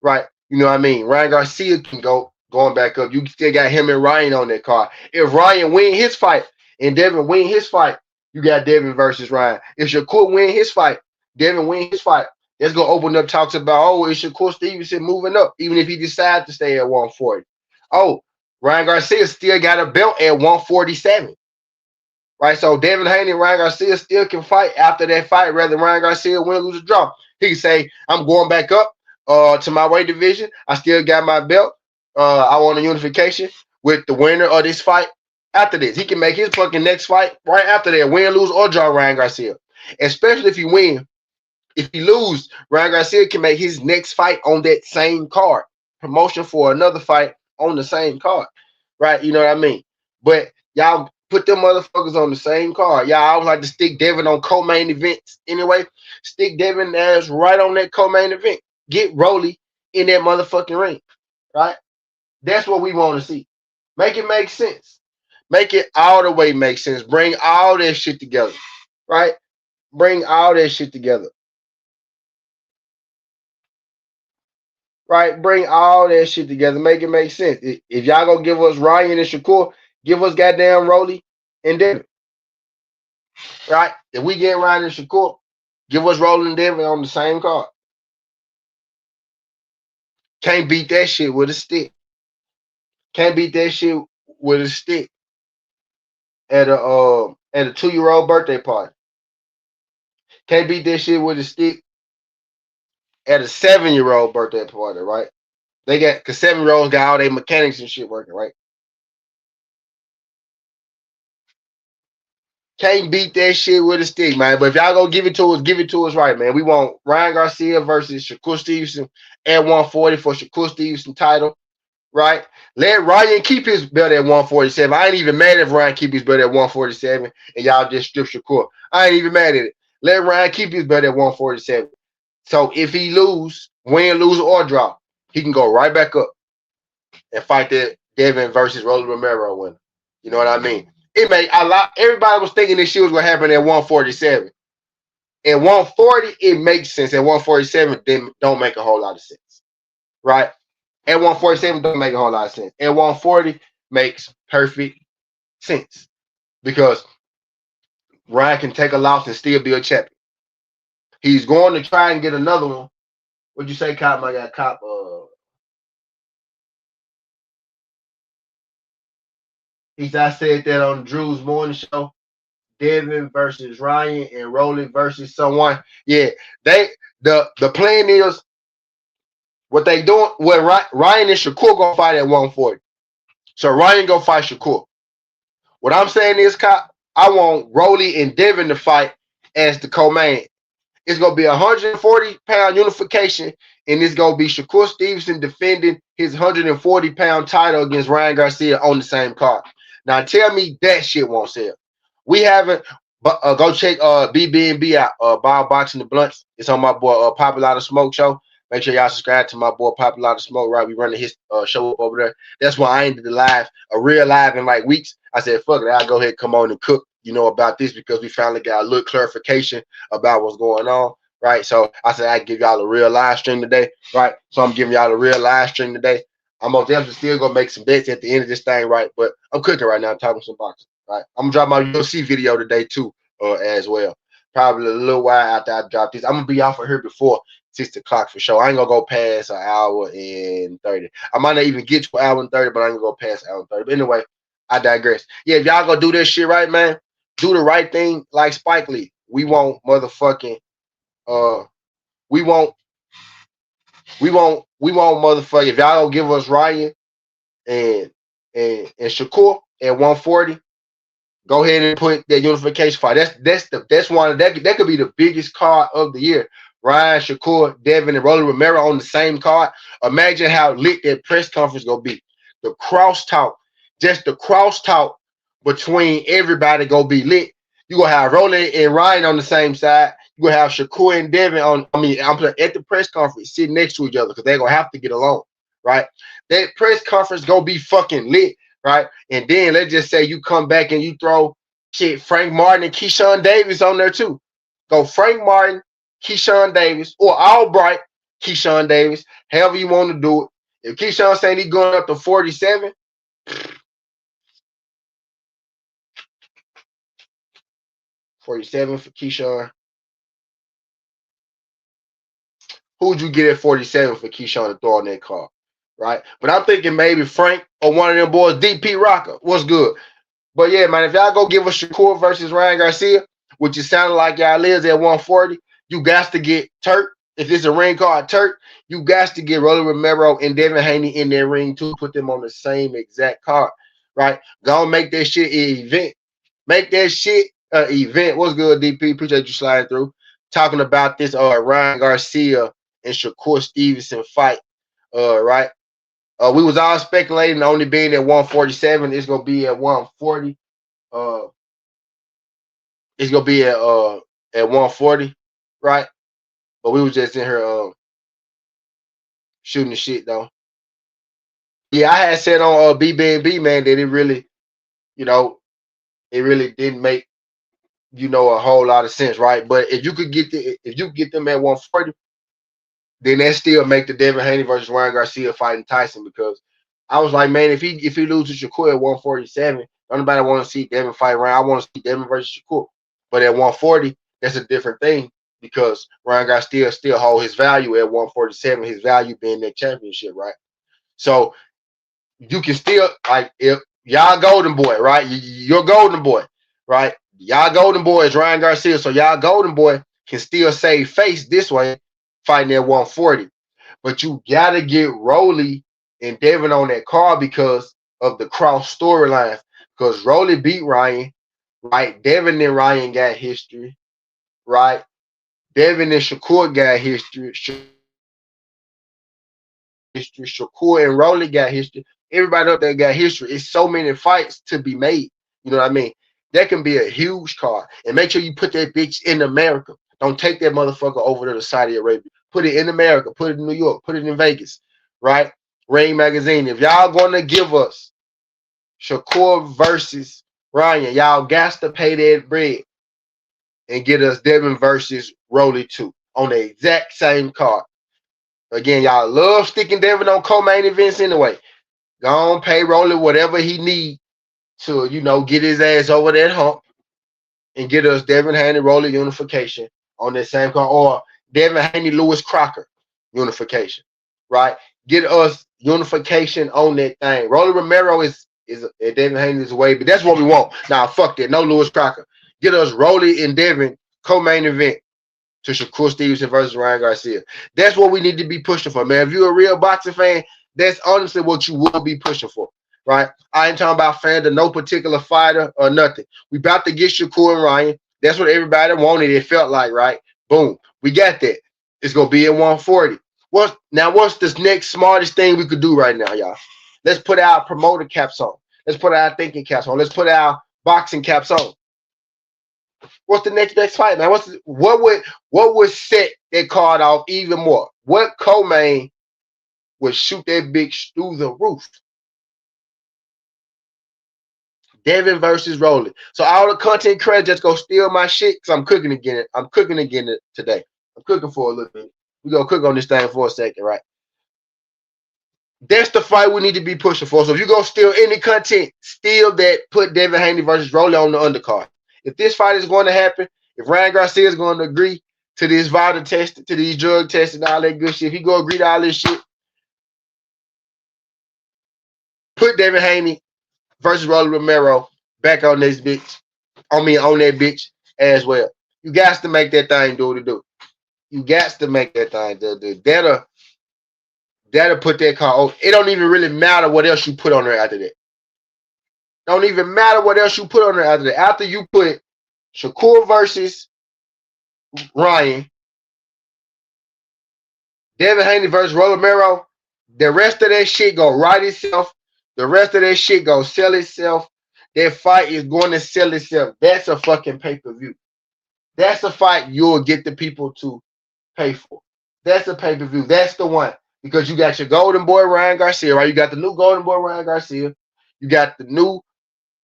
Right? You know what I mean? Ryan Garcia can go going back up. You still got him and Ryan on that card. If Ryan win his fight and Devin win his fight, you got Devin versus Ryan. If Shakur win his fight, Devin win his fight, that's gonna open up talks about, oh, is Shakur Stevenson moving up, even if he decides to stay at 140. Oh, Ryan Garcia still got a belt at 147. Right? So Devin Haney and Ryan Garcia still can fight after that fight, rather than Ryan Garcia win, lose, or draw. He can say, I'm going back up to my weight division. I still got my belt. I want a unification with the winner of this fight. After this, he can make his fucking next fight right after that, win, lose, or draw Ryan Garcia. Especially if he win. If he lose, Ryan Garcia can make his next fight on that same card. Promotion for another fight on the same card. Right? You know what I mean? But y'all put them motherfuckers on the same card. Y'all always like to stick Devin on co-main events. Anyway, stick Devin as right on that co-main event. Get Rolly in that motherfucking ring. Right? That's what we want to see. Make it make sense. Make it all the way make sense. Bring all that shit together. Right? Bring all that shit together. Right? Bring all that shit together. Make it make sense. If y'all gonna give us Ryan and Shakur, give us goddamn Rolly and Devin. Right? If we get Ryan and Shakur, give us Rolly and Devin on the same card. Can't beat that shit with a stick. Can't beat that shit with a stick at a 2-year-old birthday party. Can't beat that shit with a stick at a 7-year-old birthday party, right? They got because 7-year-olds got all their mechanics and shit working, right? Can't beat that shit with a stick, man. But if y'all gonna give it to us right, man. We want Ryan Garcia versus Shakur Stevenson at 140 for Shakur Stevenson title, right? Let Ryan keep his belt at 147. I ain't even mad if Ryan keep his belt at 147 and y'all just strip Shakur. I ain't even mad at it. Let Ryan keep his belt at 147. So if he win, lose, or draw, he can go right back up and fight that Devin versus Rolly Romero winner. You know what I mean? It made a lot. Everybody was thinking this shit was gonna happen at 147. At 140, it makes sense. At 147, then don't make a whole lot of sense, right? At 147, don't make a whole lot of sense. At 140, makes perfect sense because Ryan can take a loss and still be a champion. He's going to try and get another one. What'd you say, Cop? I got Cop. I said that on Drew's morning show. Devin versus Ryan and Rolly versus someone. Yeah, they the plan is what they doing. What Ryan and Shakur gonna fight at 140. So Ryan gonna fight Shakur. What I'm saying is, I want Rolly and Devin to fight as the co-main. It's gonna be a 140-pound unification, and it's gonna be Shakur Stevenson defending his 140-pound title against Ryan Garcia on the same card. Now tell me that shit won't sell. We haven't, but go check BB&B out, Bob Boxing the Blunts. It's on my boy Popular Smoke Show. Make sure y'all subscribe to my boy Popular Smoke. Right, we running his show up over there. That's why I ended the live, a real live in like weeks. I said, fuck it, I'll go ahead and come on and cook, about this because we finally got a little clarification about what's going on. Right. So I said I'd give y'all a real live stream today. Right. So I'm giving y'all a real live stream today. I'm most definitely still gonna make some bets at the end of this thing, right? But I'm cooking right now, I'm talking some boxing. Right. I'm gonna drop my UFC video today too, as well. Probably a little while after I drop this. I'm gonna be off of here before 6 o'clock for sure. I ain't gonna go past an hour and 30. I might not even get to an hour and 30, but I ain't gonna go past an hour and 30. But anyway, I digress. Yeah, if y'all gonna do this shit right, man, do the right thing like Spike Lee. We want motherfucking we want motherfucker. If y'all don't give us Ryan and Shakur at 140, go ahead and put that unification fight. That's one that could be the biggest card of the year. Ryan, Shakur, Devin, and Rolly Romero on the same card. Imagine how lit that press conference gonna be. The crosstalk, just the crosstalk between everybody gonna be lit. You gonna have Rolly and Ryan on the same side. You gonna have Shakur and Devin on. I'm at the press conference sitting next to each other because they're gonna have to get along, right? That press conference gonna be fucking lit, right? And then let's just say you come back and you throw shit Frank Martin and Keyshawn Davis on there too. Go Frank Martin, Keyshawn Davis, or Albright, Keyshawn Davis, however you want to do it. If Keyshawn saying he's going up to 47, 47 for Keyshawn. Who would you get at 47 for Keyshawn to throw on that card? Right? But I'm thinking maybe Frank or one of them boys, DP Rocker. What's good? But yeah, man, if y'all go give us Shakur versus Ryan Garcia, which it sounded like y'all is at 140, you got to get Turk. If it's a ring card, Turk, you got to get Rolly Romero and Devin Haney in their ring too. Put them on the same exact card, right? Go make that shit an event. Make that shit an event. What's good, DP? Appreciate you sliding through. Talking about this Ryan Garcia and Shakur Stevenson fight, right? We was all speculating only being at 147. It's gonna be at 140. It's gonna be at 140, right? But we was just in here shooting the shit though. Yeah, I had said on BB&B, man, that it really, it really didn't make a whole lot of sense, right? But if you could get them at 140, then that still make the Devin Haney versus Ryan Garcia fighting Tyson, because I was like, man, if he loses Shakur at 147, nobody want to see Devin fight Ryan. I want to see Devin versus Shakur. But at 140, that's a different thing, because Ryan Garcia still hold his value at 147, his value being that championship, right? So you can still, like, if y'all golden boy, right? You're golden boy, right? Y'all golden boy is Ryan Garcia. So y'all golden boy can still save face this way, fighting at 140. But you gotta get Rolly and Devin on that card because of the cross storyline. Because Rolly beat Ryan, right? Devin and Ryan got history, right? Devin and Shakur got history. Shakur and Rolly got history. Everybody up there got history. It's so many fights to be made. You know what I mean? That can be a huge card. And make sure you put that bitch in America. Don't take that motherfucker over to the Saudi Arabia. Put it in America. Put it in New York. Put it in Vegas. Right? Ring Magazine. If y'all gonna give us Shakur versus Ryan, y'all got to pay that bread and get us Devin versus Rolly too on the exact same card. Again, y'all love sticking Devin on co-main events anyway. Go on, pay Rolly whatever he need to, get his ass over that hump and get us Devin Haney Rolly unification on that same card, or Devin Haney Lewis Crocker unification, right? Get us unification on that thing. Rolly Romero is Devin Haney's way, but that's what we want. Now, fuck that. No Lewis Crocker. Get us Rolly and Devin co-main event to Shakur Stevenson versus Ryan Garcia. That's what we need to be pushing for, man. If you're a real boxing fan, that's honestly what you will be pushing for, right? I ain't talking about fan to no particular fighter or nothing. We about to get Shakur and Ryan. That's what everybody wanted. It felt like, right? Boom, we got that. It's gonna be at 140. What's this next smartest thing we could do right now, y'all? Let's put our promoter caps on. Let's put our thinking caps on. Let's put our boxing caps on. What's the next best fight, man? What would set that card off even more? What co-main would shoot that bitch through the roof? Devin versus Rolly. So all the content creators just go steal my shit because I'm cooking again. I'm cooking again today. I'm cooking for a little bit. We gonna cook on this thing for a second, right? That's the fight we need to be pushing for. So if you go steal any content, steal that. Put Devin Haney versus Rolly on the undercard. If this fight is going to happen, if Ryan Garcia is going to agree to this vital test, to these drug tests and all that good shit, if he go agree to all this shit, put Devin Haney versus Rolly Romero back on this bitch. On that bitch as well. You got to make that thing do what it do. You got to make that thing do. That'll put that car on. It don't even really matter what else you put on there after that. Don't even matter what else you put on there after that. After you put Shakur versus Ryan, Devin Haney versus Romero, the rest of that shit go write itself. The rest of that shit go sell itself. That fight is going to sell itself. That's a fucking pay-per-view. That's a fight you'll get the people to pay for. That's a pay-per-view. That's the one. Because you got your golden boy Ryan Garcia, right? You got the new golden boy Ryan Garcia. You got the new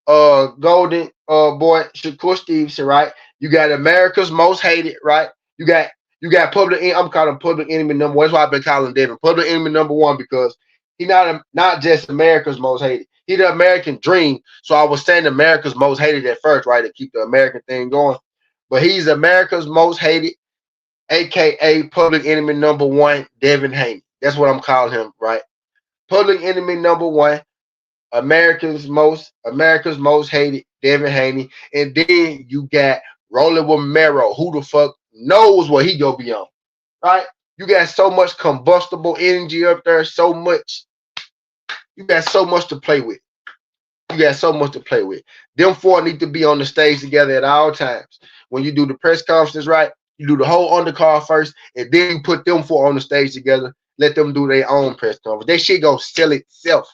golden boy Shakur Stevenson, right? You got America's most hated, right? You got I'm calling him public enemy number one. That's why I've been calling Devin public enemy number one, because he's not just America's most hated. He's the American dream. So I was saying America's most hated at first, right? To keep the American thing going. But he's America's most hated, aka public enemy number one, Devin Haney. That's what I'm calling him, right? Public enemy number one, America's most hated, Devin Haney. And then you got Rolling Romero. Who the fuck knows what he gonna be on, right? You got so much combustible energy up there, so much. You got so much to play with. You got so much to play with. Them four need to be on the stage together at all times. When you do the press conference, right? You do the whole undercard first, and then you put them four on the stage together. Let them do their own press conference. That shit gonna sell itself,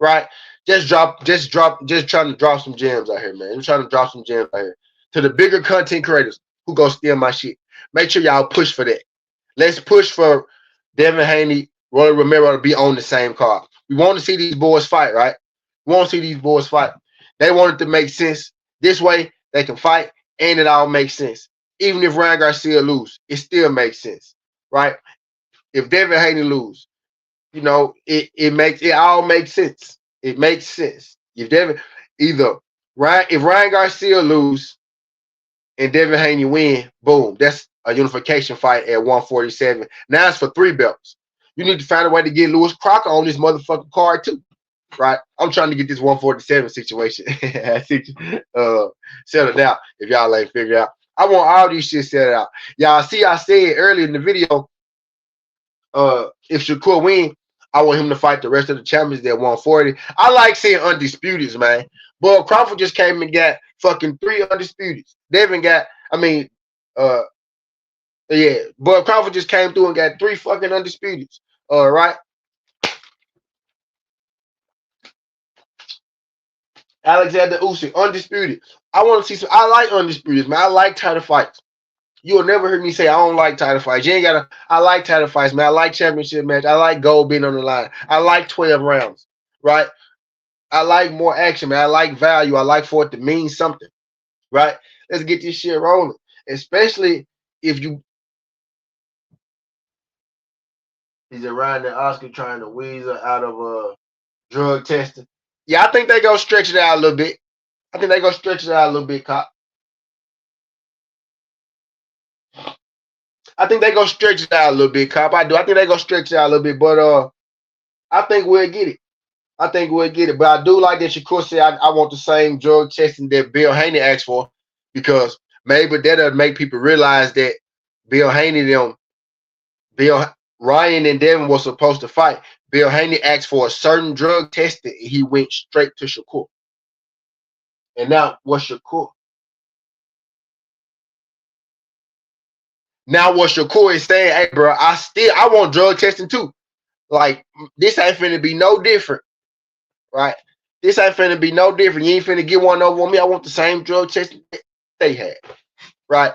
right? Just trying to drop some gems out here, man. I'm trying to drop some gems out here to the bigger content creators who go steal my shit. Make sure y'all push for that. Let's push for Devin Haney, Roy Romero to be on the same card. We want to see these boys fight, right? We want to see these boys fight. They want it to make sense. This way they can fight, and it all makes sense. Even if Ryan Garcia lose, it still makes sense, right? If Devin Haney lose, you know, it all makes sense. It makes sense. If Ryan Garcia lose and Devin Haney win, boom, that's a unification fight at 147. Now it's for 3 belts. You need to find a way to get Lewis Crocker on this motherfucking card too, right? I'm trying to get this 147 situation settled out. If y'all ain't figured out, I want all these shit settled out. Y'all see, I said earlier in the video, if Shakur win, I want him to fight the rest of the champions at 140. I like seeing undisputeds, man. But Crawford just came and got fucking 3 undisputeds. Devin got, Bud Crawford just came through and got 3 fucking undisputeds. All right. Alexander Usyk, undisputed. I want to see some. I like undisputed, man. I like title fights. You'll never hear me say I don't like title fights. You ain't gotta. I like title fights, man. I like championship match. I like gold being on the line. I like 12 rounds, right? I like more action, man. I like value. I like for it to mean something, right? Let's get this shit rolling. Especially if you. He's around the Oscar trying to weasel out of drug testing. Yeah, I think they gonna stretch it out a little bit. I think they gonna stretch it out a little bit, Cop. I think they gonna stretch it out a little bit, Cop. I do. I think they gonna stretch it out a little bit, but I think we'll get it. I think we'll get it. But I do like that Shakur said I want the same drug testing that Bill Haney asked for. because maybe that'll make people realize that Bill Haney them, Bill Ryan and Devin was supposed to fight. Bill Haney asked for a certain drug testing, and he went straight to Shakur. And now what's Shakur? Now what Shakur is saying, hey bro, I want drug testing too. Like this ain't finna be no different, right? This ain't finna be no different. You ain't finna get one over on me. I want the same drug testing they had, right?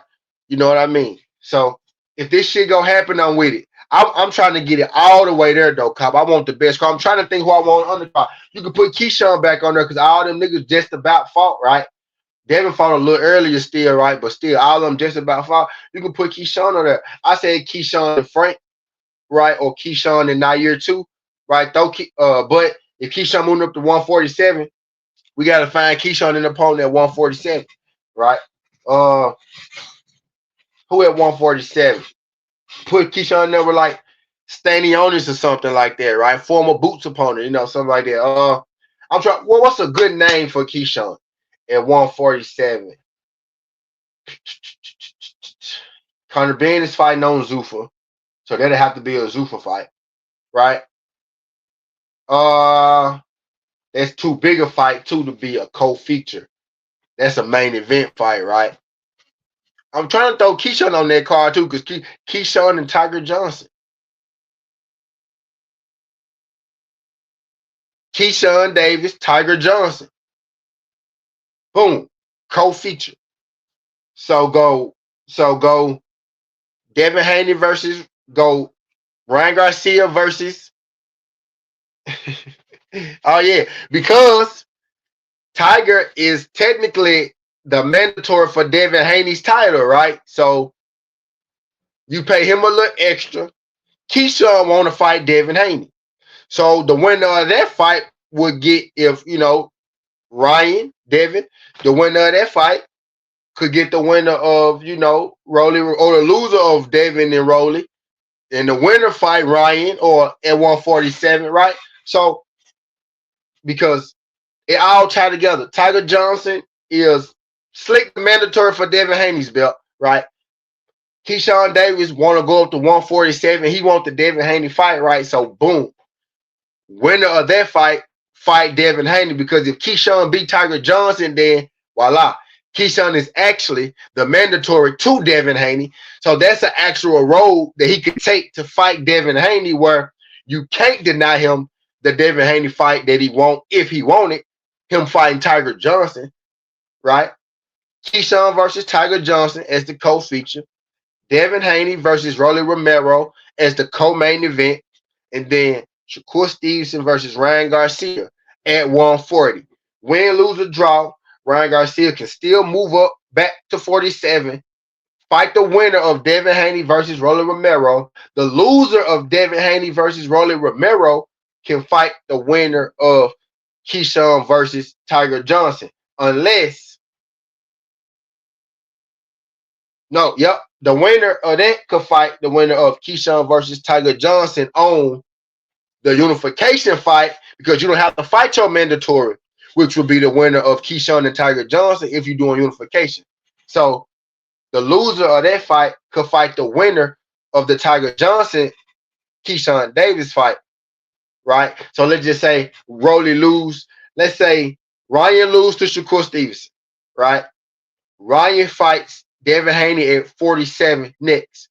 You know what I mean? So if this shit gonna happen, I'm with it. I'm trying to get it all the way there though, Cop. I want the best. Cause I'm trying to think who I want on the top. You can put Keyshawn back on there because all them niggas just about fought, right? Devin fought a little earlier still, right? But still, all of them just about fought. You can put Keyshawn on there. I said Keyshawn and Frank, right? Or Keyshawn and Nair too, right? But if Keyshawn moving up to 147, we gotta find Keyshawn an opponent at 147, right? Uh, who at 147? Put Keyshawn number like Stanionis or something like that, right? Former Boots opponent, something like that. I'm trying. Well, what's a good name for Keyshawn at 147? Conor Ben is fighting on Zuffa, so that'll have to be a Zuffa fight, right? That's too big a fight too to be a co-feature. That's a main event fight, right? I'm trying to throw Keyshawn on that card too, because Keyshawn and Tiger Johnson. Keyshawn Davis, Tiger Johnson. Boom. Co-feature. So go Devin Haney versus go Ryan Garcia versus oh yeah, because Tiger is technically the mandatory for Devin Haney's title, right? So you pay him a little extra. Keyshawn want to fight Devin Haney. So the winner of that fight would get, if Ryan, Devin, the winner of that fight could get the winner of, Rolly, or the loser of Devin and Rolly. And the winner fight Ryan or at 147, right? So because it all tied together. Tiger Johnson is slick mandatory for Devin Haney's belt, right? Keyshawn Davis want to go up to 147. He want the Devin Haney fight, right? So boom. Winner of that fight Devin Haney, because if Keyshawn beat Tiger Johnson, then voila. Keyshawn is actually the mandatory to Devin Haney. So that's an actual road that he could take to fight Devin Haney, where you can't deny him the Devin Haney fight that he want if he wanted, him fighting Tiger Johnson, right? Keyshawn versus Tiger Johnson as the co-feature. Devin Haney versus Rolly Romero as the co-main event. And then Shakur Stevenson versus Ryan Garcia at 140. Win, lose, or draw, Ryan Garcia can still move up back to 47. Fight the winner of Devin Haney versus Rolly Romero. The loser of Devin Haney versus Rolly Romero can fight the winner of Keyshawn versus Tiger Johnson. Unless, no, yep, the winner of that could fight the winner of Keyshawn versus Tiger Johnson on the unification fight, because you don't have to fight your mandatory, which would be the winner of Keyshawn and Tiger Johnson if you're doing unification. So the loser of that fight could fight the winner of the Tiger Johnson Keyshawn Davis fight, right? So let's just say Rolly lose. Let's say Ryan lose to Shakur Stevenson, right? Ryan fights Devin Haney at 47 next.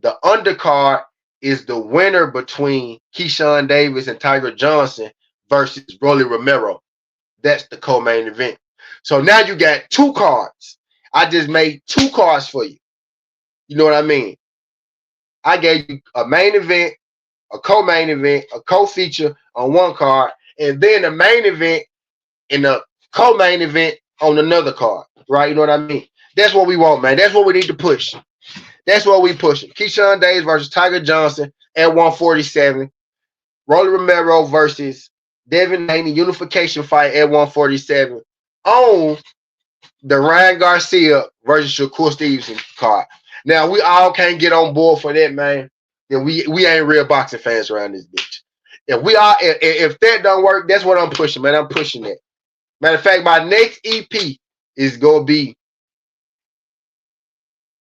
The undercard is the winner between Keyshawn Davis and Tiger Johnson versus Rolly Romero. That's the co-main event. So now you got two cards. I just made two cards for you. You know what I mean? I gave you a main event, a co-main event, a co-feature on one card, and then a main event and a co-main event on another card. Right? You know what I mean? That's what we want, man. That's what we need to push. That's what we pushing. Keyshawn Davis versus Tiger Johnson at 147. Rolly Romero versus Devin Haney unification fight at 147 on the Ryan Garcia versus Shakur Stevenson card. Now we all can't get on board for that, man. Then we ain't real boxing fans around this bitch. If that don't work, that's what I'm pushing, man. I'm pushing that. Matter of fact, my next EP is gonna be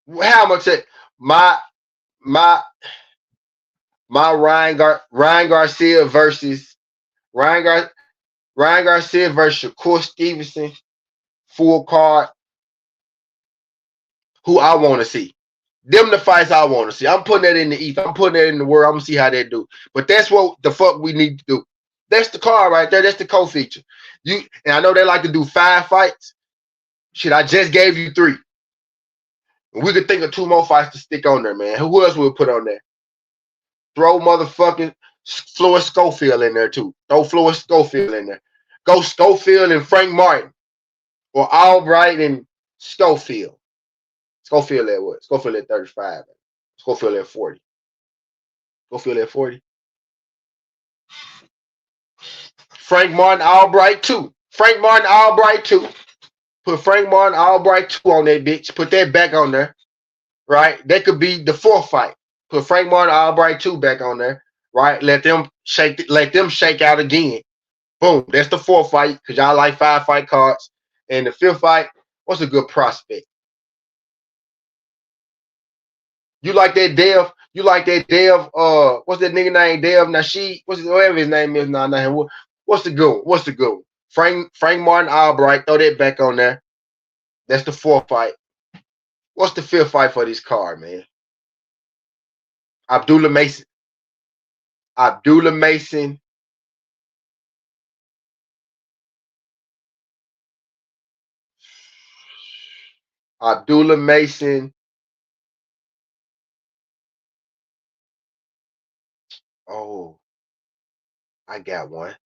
How am I say my my my Ryan Garcia versus Ryan Gar Ryan Garcia versus Shakur Stevenson full card. Who I want to see. Them the fights I want to see. I'm putting that in the East. I'm putting that in the world. I'm gonna see how they do. But that's what the fuck we need to do. That's the card right there. That's the co-feature. You and I know they like to do 5 fights. Shit, I just gave you 3. We could think of 2 more fights to stick on there, man. Who else would put on there? Throw motherfucking Floyd Schofield in there too. Throw Floyd Schofield in there. Go Schofield and Frank Martin, or Albright and Schofield. Schofield at what? Schofield at 35. Schofield at 40. Schofield at 40. Frank Martin Albright too. Frank Martin Albright too. Put Frank Martin Albright 2 on that bitch. Put that back on there. Right? That could be the 4th fight. Put Frank Martin Albright 2 back on there. Right? Let them shake out again. Boom. That's the 4th fight. Because y'all like 5 fight cards. And the 5th fight, what's a good prospect? You like that Dev? You like that Dev? What's that nigga name? Dev Nasheed? Whatever his name is now? What's the good one? What's the good one? Frank Martin Albright. Throw that back on there. That's the 4th fight. What's the 5th fight for this card, man? Abdullah Mason. Abdullah Mason. Abdullah Mason. Oh, I got one.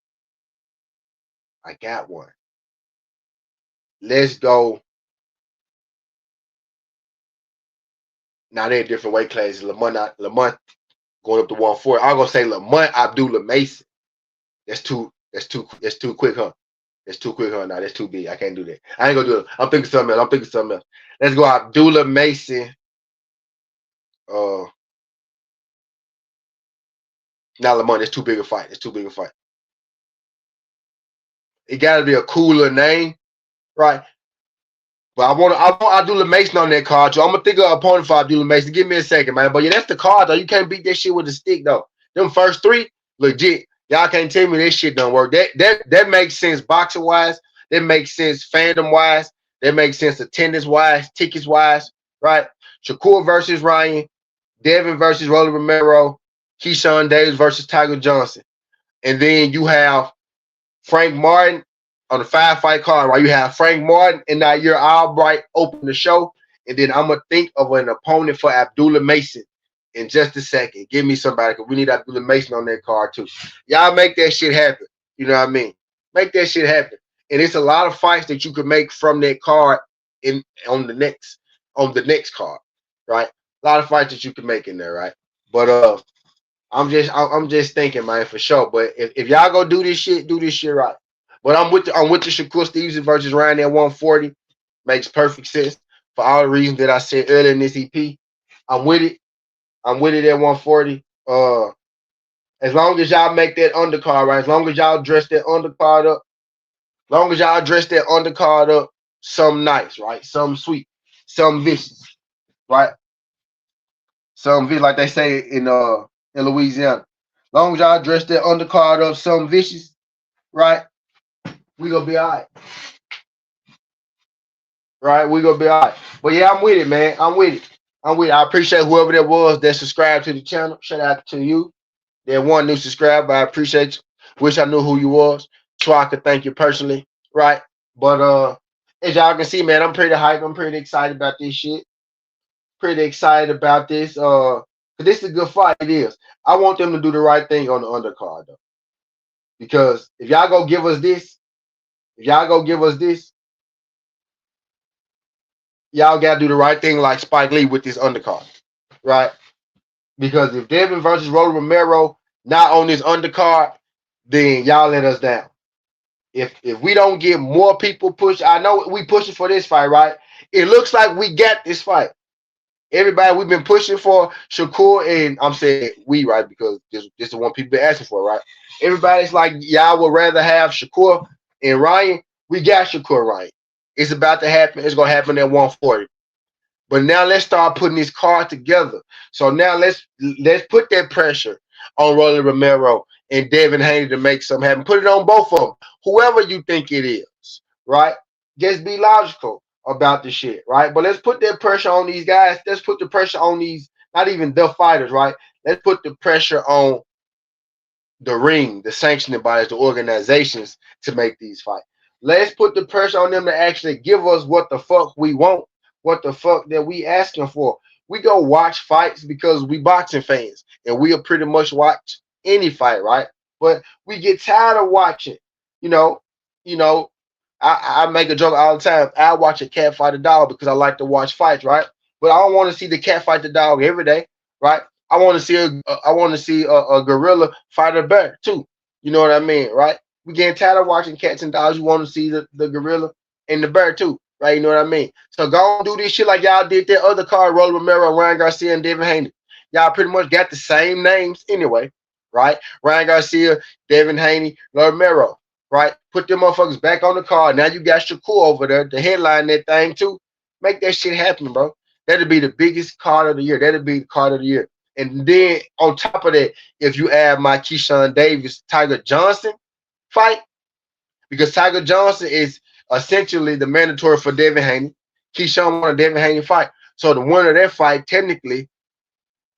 I got one. Let's go. Now they're different weight classes. Lamont going up to 140. I'm gonna say Lamont Abdullah Mason. That's too quick, huh? That's too quick, huh? Now that's too big. I can't do that. I ain't gonna do it. I'm thinking something else. Let's go Abdullah Mason. Now Lamont, that's too big a fight. It gotta be a cooler name, right? But I want Abdullah Mason on that card. So I'm gonna think of an opponent for Abdullah Mason. Give me a second, man. But yeah, that's the card though. You can't beat that shit with a stick though. Them first 3, legit. Y'all can't tell me this shit don't work. That makes sense boxing wise. That makes sense fandom wise. That makes sense attendance wise, tickets wise, right? Shakur versus Ryan, Devin versus Rolly Romero, Keyshawn Davis versus Tiger Johnson, and then you have Frank Martin on the 5 fight card, right? You have Frank Martin and now you're Albright open the show. And then I'm going to think of an opponent for Abdullah Mason in just a second. Give me somebody because we need Abdullah Mason on that card too. Y'all make that shit happen. You know what I mean? Make that shit happen. And it's a lot of fights that you could make from that card on the next card, right? A lot of fights that you can make in there, right? But I'm just thinking, man, for sure. But if y'all go do this shit right. But I'm with the Shakur Stevenson versus Ryan at 140. Makes perfect sense for all the reasons that I said earlier in this EP. I'm with it. I'm with it at 140. As long as y'all make that undercard right, as long as y'all dress that undercard up, some nice, right? Some sweet, some vicious, right? Some vicious, like they say in Louisiana. As long as y'all dress that undercard up, some vicious, right? We gonna be all right. Right? We gonna be all right. But yeah, I'm with it, man. I'm with it. I appreciate whoever that was that subscribed to the channel. Shout out to you. That one new subscriber. I appreciate you. Wish I knew who you was so I could thank you personally. Right? But as y'all can see, man, I'm pretty hyped. I'm pretty excited about this shit. Pretty excited about this. This is a good fight. It is. I want them to do the right thing on the undercard though. Because if y'all go give us this, y'all gotta do the right thing like Spike Lee with this undercard, right? Because if Devin versus Rolly Romero not on this undercard, then y'all let us down. If we don't get more people push, I know we pushing for this fight, right? It looks like we got this fight. Everybody we've been pushing for Shakur, and I'm saying we, right? Because this is the one people been asking for, right? Everybody's like, y'all would rather have Shakur and Ryan. We got Shakur Ryan. It's about to happen. It's gonna happen at 140. But now let's start putting this card together. So now let's put that pressure on Rolly Romero and Devin Haney to make something happen. Put it on both of them, whoever you think it is, right? Just be logical about the shit, right? But let's put that pressure on these guys. Let's put the pressure on these, not even the fighters, right? Let's put the pressure on the ring, the sanctioning bodies, the organizations to make these fights. Let's put the pressure on them to actually give us what the fuck we want, what the fuck that we asking for. We go watch fights because we boxing fans, and we'll pretty much watch any fight, right? But we get tired of watching. You know, you know. I make a joke all the time. I watch a cat fight a dog because I like to watch fights, right? But I don't want to see the cat fight the dog every day, right? I want to see a gorilla fight a bear too. You know what I mean, right? We getting tired of watching cats and dogs. You want to see the gorilla and the bear too, right? You know what I mean? So go and do this shit like y'all did that other card, Rolly Romero, Ryan Garcia, and Devin Haney. Y'all pretty much got the same names anyway, right? Ryan Garcia, Devin Haney, Romero, right? Put them motherfuckers back on the card. Now you got Shakur over there to headline that thing too. Make that shit happen, bro. That'll be the biggest card of the year. That'll be the card of the year. And then on top of that, if you add my Keyshawn Davis, Tiger Johnson fight, because Tiger Johnson is essentially the mandatory for Devin Haney. Keyshawn won a Devin Haney fight. So the winner of that fight technically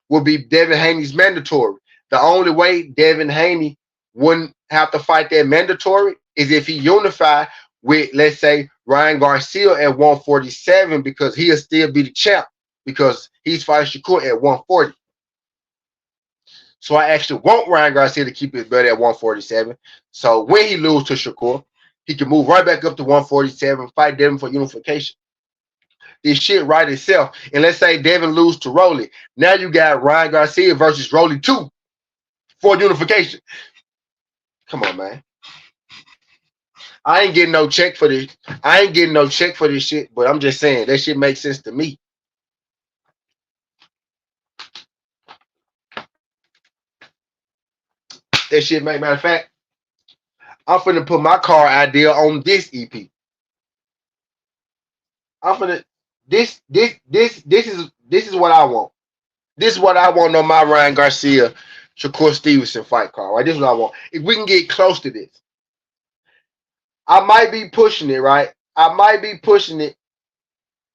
will be Devin Haney's mandatory. The only way Devin Haney wouldn't have to fight that mandatory is if he unified with, let's say, Ryan Garcia at 147, because he'll still be the champ because he's fighting Shakur at 140. So I actually want Ryan Garcia to keep his belt at 147. So when he loses to Shakur, he can move right back up to 147, fight Devin for unification. This shit right itself. And let's say Devin loses to Rolly. Now you got Ryan Garcia versus Rolly 2 for unification. Come on, man. I ain't getting no check for this. I ain't getting no check for this shit, but I'm just saying that shit makes sense to me. That shit make, matter of fact, I'm finna put my car idea on this EP. I'm finna this is what I want. This is what I want on my Ryan Garcia, Shakur Stevenson fight card. Right? This is what I want. If we can get close to this, I might be pushing it, right? I might be pushing it.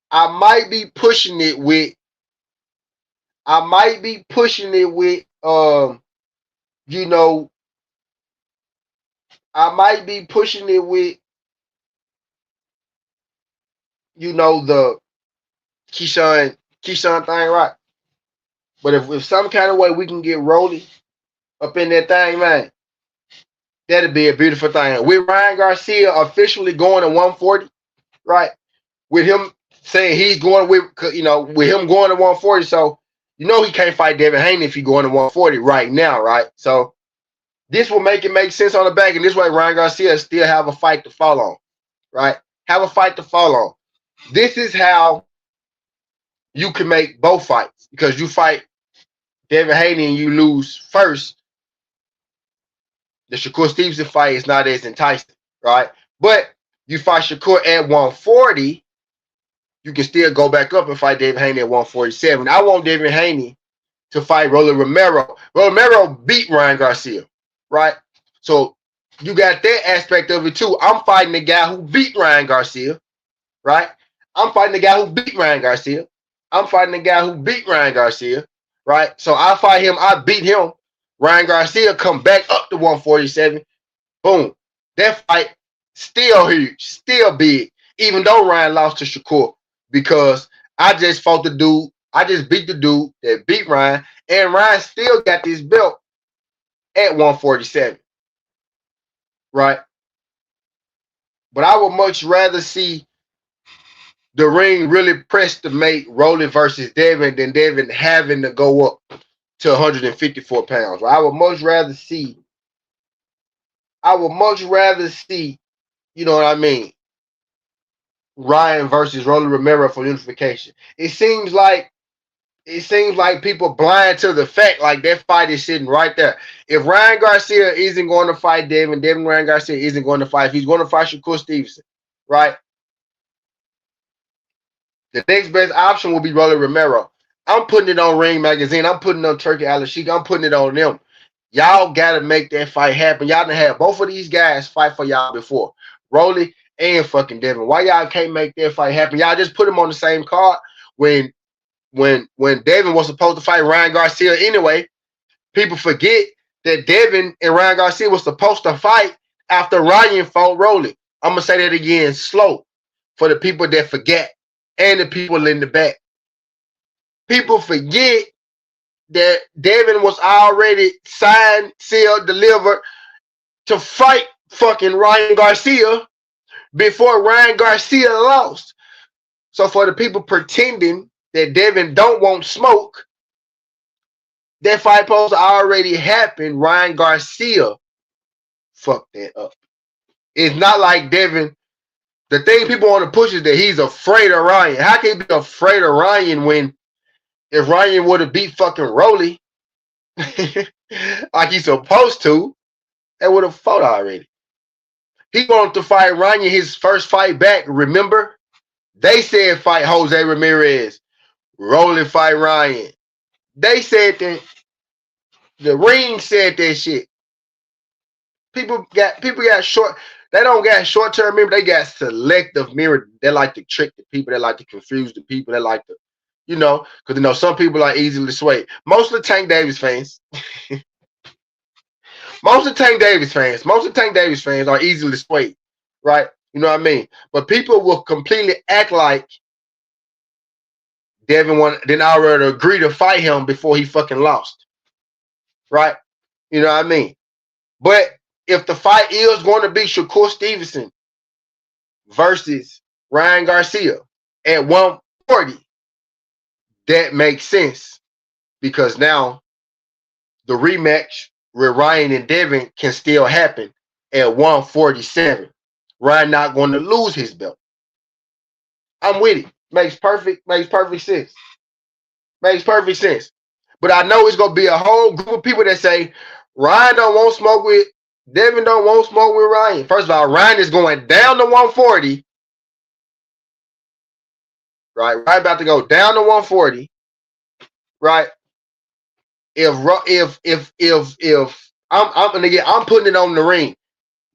I might be pushing it with. I might be pushing it with. You know. I might be pushing it with. You know, the Keyshawn thing, right? But if some kind of way we can get Rolly up in that thing, man, that'd be a beautiful thing. With Ryan Garcia officially going to 140, right? With him saying he's going with, with him going to 140, so he can't fight Devin Haney if he's going to 140 right now, right? So this will make it make sense on the back, and this way Ryan Garcia still have a fight to fall on, right? Have a fight to fall on. This is how you can make both fights, because you fight Devin Haney and you lose first. The Shakur Stevenson fight is not as enticing, right? But you fight Shakur at 140, you can still go back up and fight David Haney at 147. I want David Haney to fight Rolly Romero. Romero beat Ryan Garcia, right? So you got that aspect of it too. I'm fighting the guy who beat Ryan Garcia, right? I'm fighting the guy who beat Ryan Garcia. I'm fighting the guy who beat Ryan Garcia, right? So I fight him, I beat him. Ryan Garcia come back up to 147. Boom. That fight still huge, still big, even though Ryan lost to Shakur, because I just fought the dude. I just beat the dude that beat Ryan, and Ryan still got this belt at 147, right? But I would much rather see the ring really pressed to make Rolly versus Devin than Devin having to go up to 154 pounds. Right? I would much rather see, you know what I mean, Ryan versus Rolly Romero for unification. It seems like people blind to the fact like that fight is sitting right there. If Ryan Garcia isn't going to fight Devin Ryan Garcia isn't going to fight. If he's going to fight Shakur Stevenson, right? The next best option will be Rolly Romero. I'm putting it on Ring Magazine. I'm putting it on Turkey Al-Sheik. I'm putting it on them. Y'all gotta make that fight happen. Y'all done had both of these guys fight for y'all before. Rolly and fucking Devin. Why y'all can't make that fight happen? Y'all just put them on the same card when Devin was supposed to fight Ryan Garcia anyway. People forget that Devin and Ryan Garcia was supposed to fight after Ryan fought Rolly. I'm gonna say that again, slow, for the people that forget and the people in the back. People forget that Devin was already signed, sealed, delivered to fight fucking Ryan Garcia before Ryan Garcia lost. So for the people pretending that Devin don't want smoke, that fight supposed to already happen. Ryan Garcia fucked that up. It's not like Devin. The thing people want to push is that he's afraid of Ryan. How can he be afraid of Ryan when if Ryan would have beat fucking Rolly like he's supposed to, they would have fought already. He wanted to fight Ryan his first fight back. Remember? They said fight Jose Ramirez. Rolly fight Ryan. They said that. The ring said that shit. People got short. They don't got short-term memory. They got selective memory. They like to trick the people. They like to confuse the people. They like to, because some people are easily swayed. Most of the Tank Davis fans, most of the Tank Davis fans are easily swayed, right? You know what I mean? But people will completely act like Devin didn't already agree to fight him before he fucking lost, right? You know what I mean? But if the fight is going to be Shakur Stevenson versus Ryan Garcia at 140, that makes sense because now the rematch with Ryan and Devin can still happen at 147. Ryan not going to lose his belt. I'm with it. Makes perfect sense. Makes perfect sense. But I know it's going to be a whole group of people that say Ryan don't want smoke with Devin, don't want smoke with Ryan. First of all, Ryan is going down to 140. Right? Ryan about to go down to 140. Right? If I'm putting it on the ring.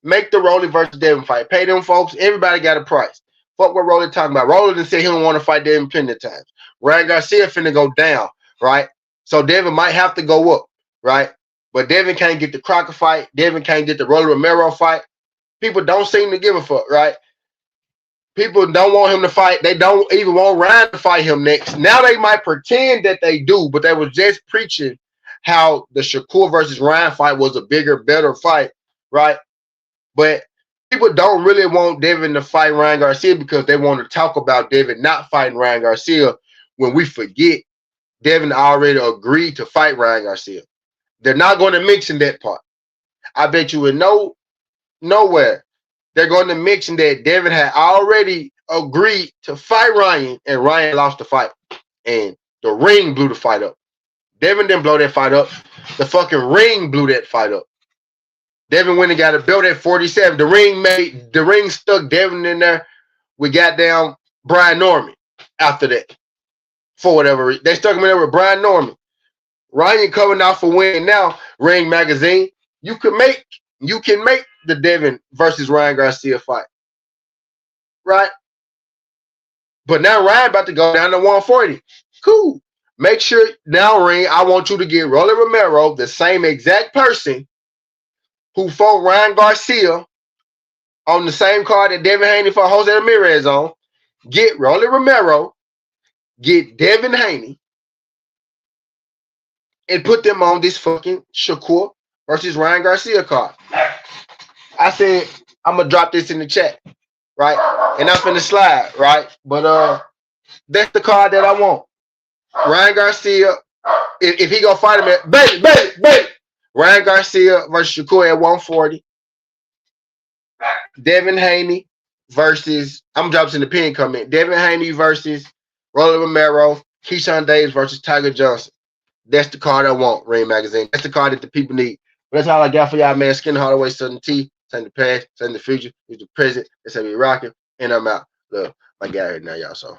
Make the Rolly versus Devin fight. Pay them folks. Everybody got a price. Fuck what Rolly talking about. Rolly done said he don't want to fight Devin plenty of times. Ryan Garcia finna go down, right? So Devin might have to go up, right? But Devin can't get the Crocker fight. Devin can't get the Rolly Romero fight. People don't seem to give a fuck, right? People don't want him to fight. They don't even want Ryan to fight him next. Now they might pretend that they do, but they was just preaching how the Shakur versus Ryan fight was a bigger, better fight, right? But people don't really want Devin to fight Ryan Garcia because they want to talk about Devin not fighting Ryan Garcia when we forget Devin already agreed to fight Ryan Garcia. They're not going to mention that part. I bet you in nowhere they're going to mention that Devin had already agreed to fight Ryan and Ryan lost the fight. And the ring blew the fight up. Devin didn't blow that fight up. The fucking ring blew that fight up. Devin went and got a belt at 47. The ring stuck Devin in there. We got down Brian Norman after that. For whatever reason. They stuck him in there with Brian Norman. Ryan coming out for winning now. Ring Magazine. You can make the Devin versus Ryan Garcia fight. Right? But now Ryan about to go down to 140. Cool. Make sure now, Ring, I want you to get Rolly Romero, the same exact person who fought Ryan Garcia on the same card that Devin Haney fought Jose Ramirez on. Get Rolly Romero, get Devin Haney, and put them on this fucking Shakur versus Ryan Garcia card. I said, I'm going to drop this in the chat, right? And I'm finna slide, right? But that's the card that I want. Ryan Garcia, if he gonna fight him at, baby. Ryan Garcia versus Shakur at 140. Devin Haney versus, I'm dropping in the pin comment. Devin Haney versus Rolly Romero. Keyshawn Davis versus Tiger Johnson. That's the card I want, Ring Magazine. That's the card that the people need. But that's all I got for y'all, man. Skin Hardaway, Southern T. Send the past, send the future. He's the present. That's how we rocking. And I'm out. Look, my guy right now, y'all. So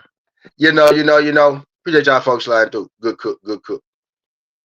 You know. Appreciate y'all folks sliding through. Good cook, good cook.